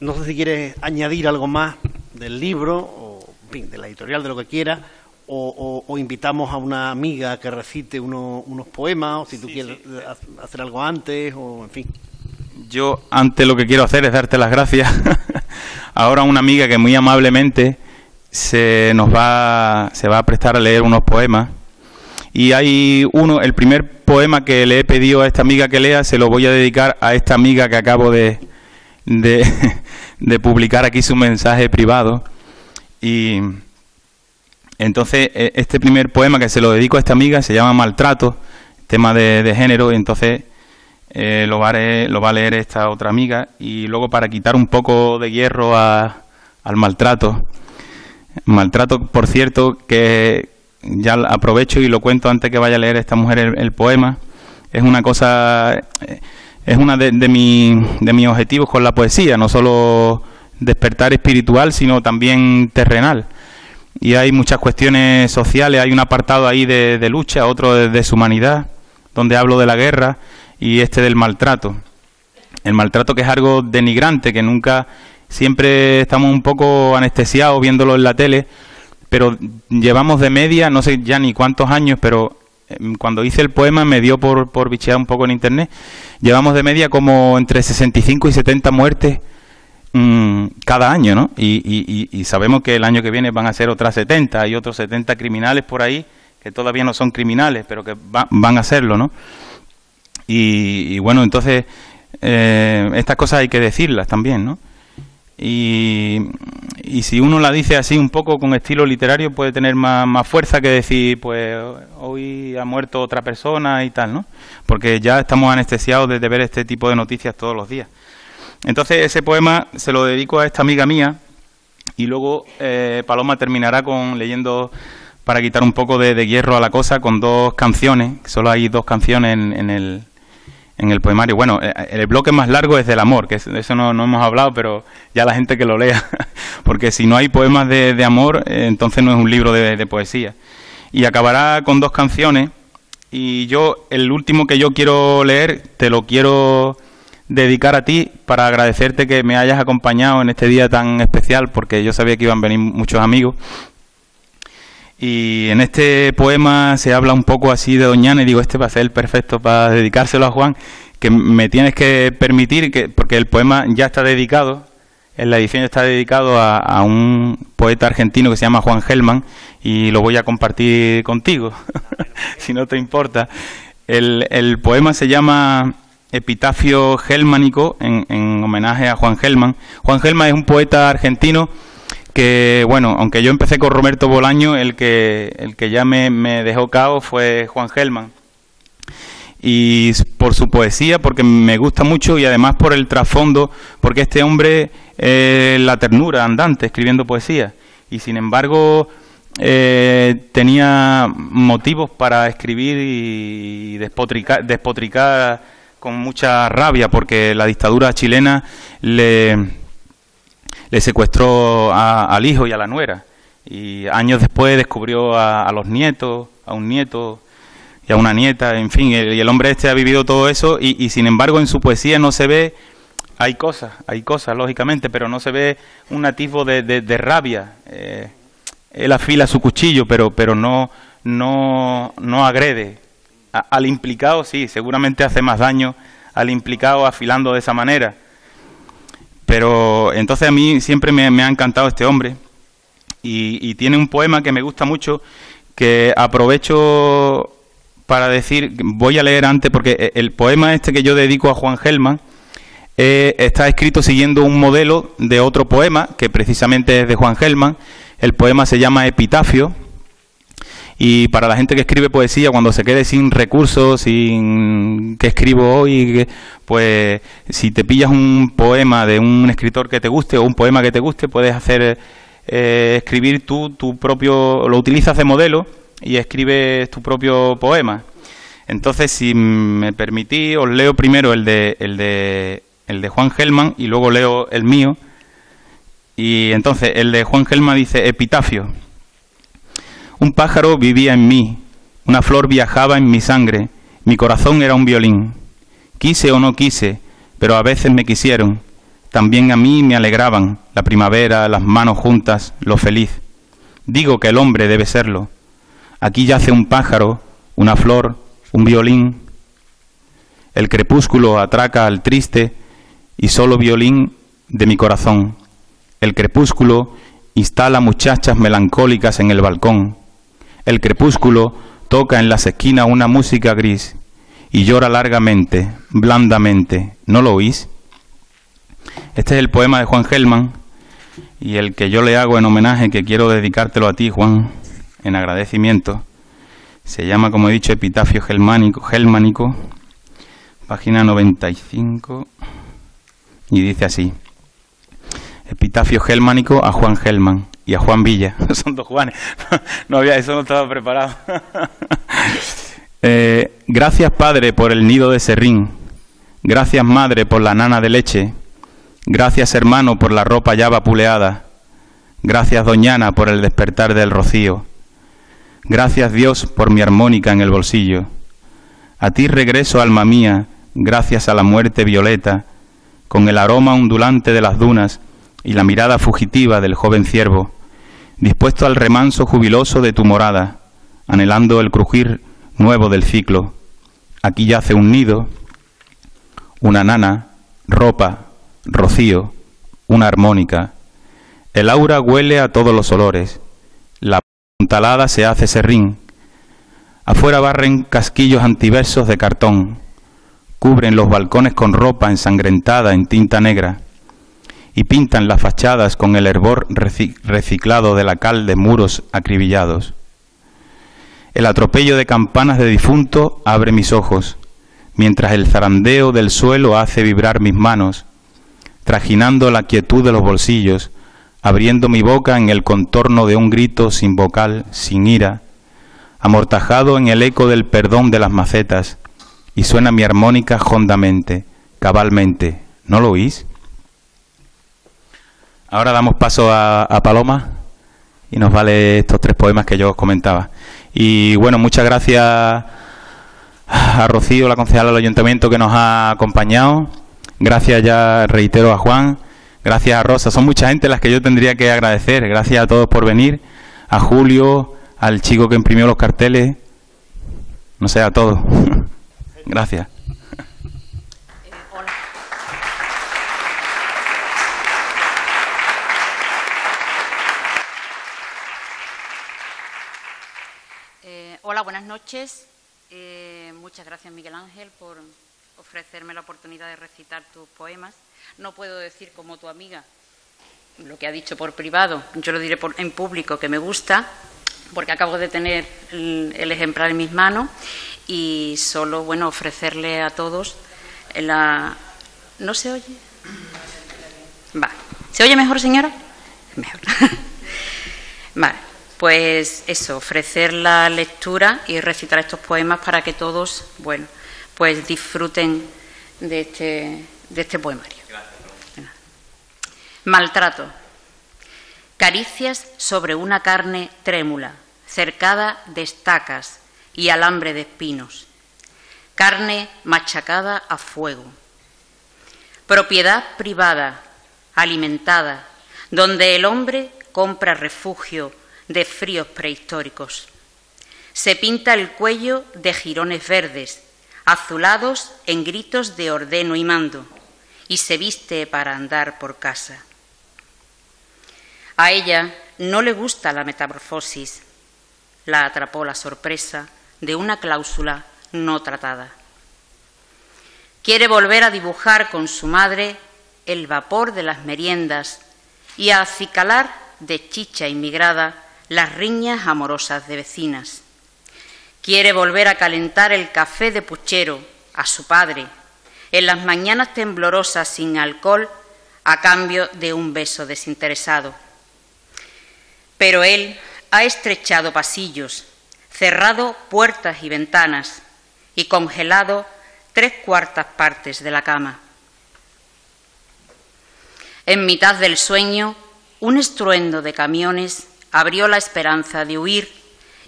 no sé si quieres añadir algo más del libro, o en fin, de la editorial, de lo que quieras, o invitamos a una amiga que recite unos poemas, o si tú quieres hacer algo antes, o en fin.
Yo antes lo que quiero hacer es darte las gracias. Ahora una amiga que muy amablemente se va a prestar a leer unos poemas. Y hay el primer poema que le he pedido a esta amiga que lea, se lo voy a dedicar a esta amiga que acabo de publicar aquí su mensaje privado. Y entonces este primer poema que se lo dedico a esta amiga se llama Maltrato, tema de género, y entonces lo va a leer esta otra amiga. Y luego, para quitar un poco de hierro al maltrato, por cierto, que ya aprovecho y lo cuento antes que vaya a leer esta mujer el poema, es una cosa, es una de mis objetivos con la poesía, no solo despertar espiritual, sino también terrenal. Y hay muchas cuestiones sociales, hay un apartado ahí de lucha, otro de deshumanidad, donde hablo de la guerra, y este del maltrato. El maltrato, que es algo denigrante, que nunca, siempre estamos un poco anestesiados viéndolo en la tele, pero llevamos de media, no sé ya ni cuántos años, pero cuando hice el poema me dio por bichear un poco en internet, llevamos de media como entre 65 y 70 muertes cada año, ¿no? Y sabemos que el año que viene van a ser otras 70, hay otros 70 criminales por ahí que todavía no son criminales, pero que van a serlo, ¿no? Y bueno, entonces estas cosas hay que decirlas también, ¿no? Y si uno la dice así un poco con estilo literario, puede tener más fuerza que decir, pues hoy ha muerto otra persona y tal, ¿no? Porque ya estamos anestesiados de ver este tipo de noticias todos los días. Entonces ese poema se lo dedico a esta amiga mía, y luego Paloma terminará leyendo, para quitar un poco de hierro a la cosa, con 2 canciones. Solo hay 2 canciones en el poemario. Bueno, el bloque más largo es del amor, que eso no hemos hablado, pero ya la gente que lo lea, porque si no hay poemas de amor, entonces no es un libro de poesía. Y acabará con 2 canciones, y el último que yo quiero leer, te lo quiero dedicar a ti, para agradecerte que me hayas acompañado en este día tan especial, porque yo sabía que iban a venir muchos amigos. Y en este poema se habla un poco así de Doñana, y digo, este va a ser el perfecto para dedicárselo a Juan, que me tienes que permitir, porque el poema ya está dedicado, en la edición está dedicado a un poeta argentino que se llama Juan Gelman, y lo voy a compartir contigo, si no te importa. El poema se llama Epitafio Gelmánico, en homenaje a Juan Gelman. Juan Gelman es un poeta argentino que, bueno, aunque yo empecé con Roberto Bolaño, el que ya me dejó cao fue Juan Gelman. Y por su poesía, porque me gusta mucho, y además por el trasfondo, porque este hombre la ternura andante escribiendo poesía, y sin embargo tenía motivos para escribir y despotricar con mucha rabia, porque la dictadura chilena le secuestró al hijo y a la nuera, y años después descubrió a los nietos, a un nieto y a una nieta, en fin, y el hombre este ha vivido todo eso y sin embargo en su poesía no se ve, hay cosas lógicamente, pero no se ve un atisbo de rabia. Él afila su cuchillo, pero no agrede. Al implicado sí, seguramente hace más daño al implicado afilando de esa manera. Pero entonces a mí siempre me ha encantado este hombre y tiene un poema que me gusta mucho, que aprovecho para decir, voy a leer antes, porque el poema este que yo dedico a Juan Gelman está escrito siguiendo un modelo de otro poema, que precisamente es de Juan Gelman. El poema se llama Epitafio, y para la gente que escribe poesía, cuando se quede sin recursos, sin qué escribo hoy, pues si te pillas un poema de un escritor que te guste o un poema que te guste, puedes hacer escribir tú tu propio, lo utilizas de modelo y escribes tu propio poema. Entonces, si me permitís, os leo primero el de Juan Gelman y luego leo el mío. Y entonces, el de Juan Gelman dice: Epitafio. Un pájaro vivía en mí, una flor viajaba en mi sangre, mi corazón era un violín. Quise o no quise, pero a veces me quisieron. También a mí me alegraban la primavera, las manos juntas, lo feliz. Digo que el hombre debe serlo. Aquí yace un pájaro, una flor, un violín. El crepúsculo atraca al triste y solo violín de mi corazón. El crepúsculo instala muchachas melancólicas en el balcón. El crepúsculo toca en las esquinas una música gris y llora largamente, blandamente. ¿No lo oís? Este es el poema de Juan Gelman y el que yo le hago en homenaje, que quiero dedicártelo a ti, Juan, en agradecimiento. Se llama, como he dicho, Epitafio Gelmánico, página 95, y dice así: Epitafio Gelmánico a Juan Gelman y a Juan Villa. Son dos Juanes. No había, eso no estaba preparado. Gracias, padre, por el nido de serrín. Gracias, madre, por la nana de leche. Gracias, hermano, por la ropa ya vapuleada. Gracias, doñana, por el despertar del rocío. Gracias, Dios, por mi armónica en el bolsillo. A ti regreso, alma mía, gracias a la muerte violeta, con el aroma ondulante de las dunas y la mirada fugitiva del joven ciervo, dispuesto al remanso jubiloso de tu morada, anhelando el crujir nuevo del ciclo. Aquí yace un nido, una nana, ropa, rocío, una armónica. El aura huele a todos los olores. La puntalada se hace serrín. Afuera barren casquillos antiversos de cartón. Cubren los balcones con ropa ensangrentada en tinta negra. Y pintan las fachadas con el hervor reciclado de la cal de muros acribillados. El atropello de campanas de difunto abre mis ojos, mientras el zarandeo del suelo hace vibrar mis manos, trajinando la quietud de los bolsillos, abriendo mi boca en el contorno de un grito sin vocal, sin ira, amortajado en el eco del perdón de las macetas, y suena mi armónica hondamente, cabalmente. ¿No lo oís? Ahora damos paso a Paloma y nos vale estos tres poemas que yo os comentaba. Y bueno, muchas gracias a Rocío, la concejala del Ayuntamiento, que nos ha acompañado. Gracias, ya reitero, a Juan. Gracias a Rosa. Son mucha gente las que yo tendría que agradecer. Gracias a todos por venir. A Julio, al chico que imprimió los carteles. No sé, a todos. Gracias.
Hola. Hola, buenas noches. Muchas gracias, Miguel Ángel, por ofrecerme la oportunidad de recitar tus poemas. No puedo decir como tu amiga lo que ha dicho por privado, yo lo diré en público, que me gusta, porque acabo de tener el ejemplar en mis manos y solo, bueno, ofrecerle a todos la... ¿No se oye? Vale. ¿Se oye mejor, señora? Mejor. Vale. Pues eso, ofrecer la lectura y recitar estos poemas para que todos, bueno, pues disfruten de este poemario. Maltrato. Caricias sobre una carne trémula, cercada de estacas, y alambre de espinos, carne machacada a fuego. Propiedad privada, alimentada, donde el hombre compra refugio de fríos prehistóricos. Se pinta el cuello de jirones verdes, azulados en gritos de ordeno y mando, y se viste para andar por casa. A ella no le gusta la metamorfosis. La atrapó la sorpresa de una cláusula no tratada. Quiere volver a dibujar con su madre el vapor de las meriendas y a acicalar de chicha inmigrada las riñas amorosas de vecinas. Quiere volver a calentar el café de puchero a su padre en las mañanas temblorosas sin alcohol a cambio de un beso desinteresado. Pero él ha estrechado pasillos, cerrado puertas y ventanas y congelado 3/4 partes de la cama. En mitad del sueño, un estruendo de camiones abrió la esperanza de huir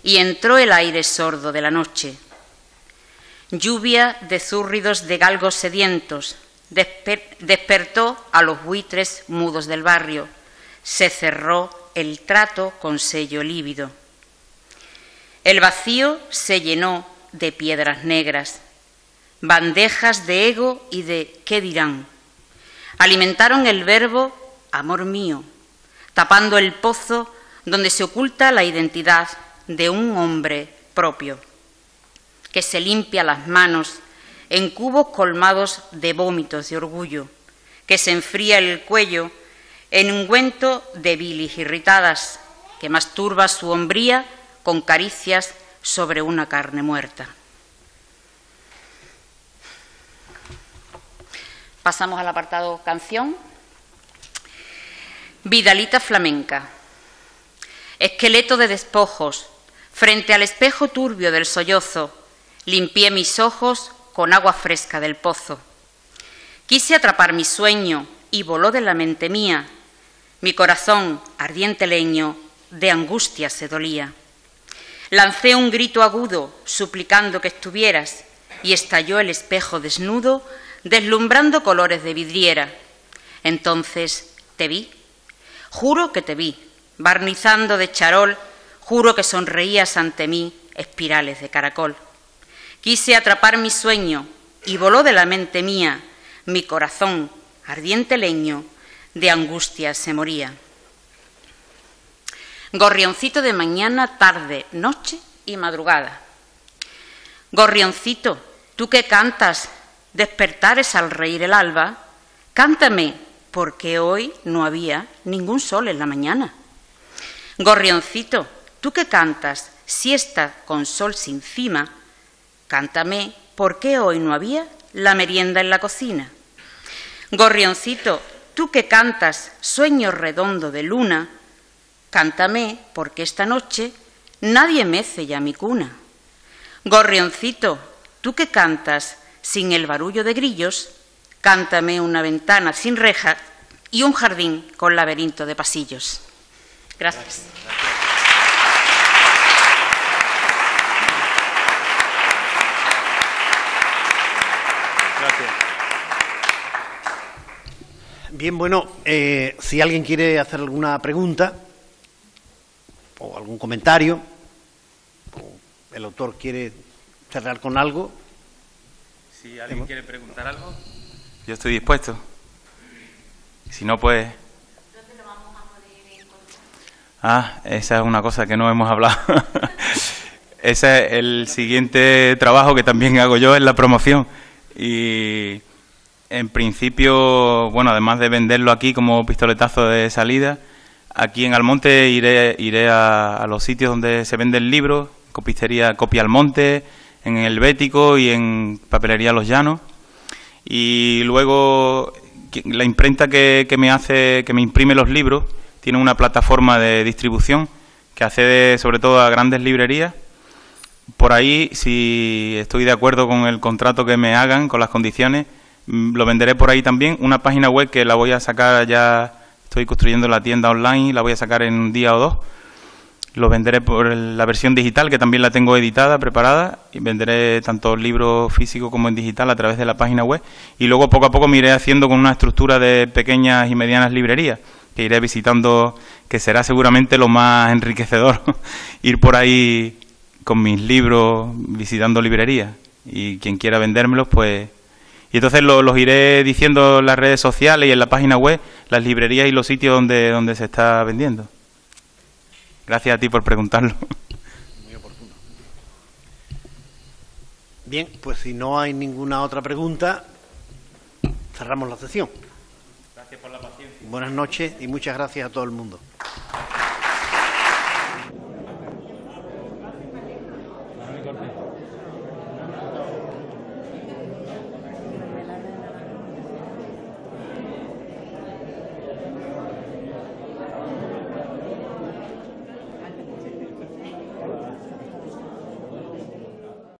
y entró el aire sordo de la noche. Lluvia de zúrridos de galgos sedientos despertó a los buitres mudos del barrio. Se cerró el trato con sello lívido. El vacío se llenó de piedras negras, bandejas de ego y de ¿qué dirán? Alimentaron el verbo amor mío, tapando el pozo donde se oculta la identidad de un hombre propio, que se limpia las manos en cubos colmados de vómitos de orgullo, que se enfría el cuello en ungüento de bilis irritadas, que masturba su hombría con caricias sobre una carne muerta. Pasamos al apartado canción. Vidalita flamenca. Esqueleto de despojos, frente al espejo turbio del sollozo, limpié mis ojos con agua fresca del pozo. Quise atrapar mi sueño y voló de la mente mía. Mi corazón, ardiente leño, de angustia se dolía. Lancé un grito agudo, suplicando que estuvieras, y estalló el espejo desnudo, deslumbrando colores de vidriera. Entonces te vi, juro que te vi, barnizando de charol, juro que sonreías ante mí, espirales de caracol. Quise atrapar mi sueño y voló de la mente mía, mi corazón, ardiente leño, de angustia se moría. Gorrioncito de mañana, tarde, noche y madrugada. Gorrioncito, tú que cantas, despertares al reír el alba, cántame, porque hoy no había ningún sol en la mañana. Gorrioncito, tú que cantas, siesta con sol sin cima, cántame, porque hoy no había la merienda en la cocina. Gorrioncito, tú que cantas, sueño redondo de luna, cántame, porque esta noche nadie mece ya mi cuna. Gorrioncito, tú que cantas sin el barullo de grillos, cántame una ventana sin rejas y un jardín con laberinto de pasillos. Gracias.
Gracias. Bien, bueno, si alguien quiere hacer alguna pregunta o algún comentario, o el autor quiere cerrar con algo.
Si alguien quiere preguntar algo, yo estoy dispuesto. Si no, pues...
¿Dónde lo vamos a poder encontrar?
Esa es una cosa que no hemos hablado. Ese es el siguiente trabajo que también hago yo, en la promoción. Y en principio, bueno, además de venderlo aquí como pistoletazo de salida, aquí en Almonte iré a los sitios donde se vende el libro, copistería Copia Almonte, en el Bético y en papelería Los Llanos. Y luego la imprenta que me imprime los libros tiene una plataforma de distribución que accede sobre todo a grandes librerías. Por ahí, si estoy de acuerdo con el contrato que me hagan, con las condiciones, lo venderé por ahí también. Una página web que la voy a sacar ya, estoy construyendo la tienda online, la voy a sacar en un día o dos. Los venderé por la versión digital, que también la tengo editada, preparada, y venderé tanto el libro físico como en digital a través de la página web. Y luego poco a poco me iré haciendo con una estructura de pequeñas y medianas librerías, que iré visitando, que será seguramente lo más enriquecedor, ir por ahí con mis libros visitando librerías. Y quien quiera vendérmelos, pues... Y entonces los iré diciendo en las redes sociales y en la página web, las librerías y los sitios donde se está vendiendo. Gracias a ti por preguntarlo.
Muy oportuno. Bien, pues si no hay ninguna otra pregunta, cerramos la sesión.
Gracias por la paciencia.
Buenas noches y muchas gracias a todo el mundo.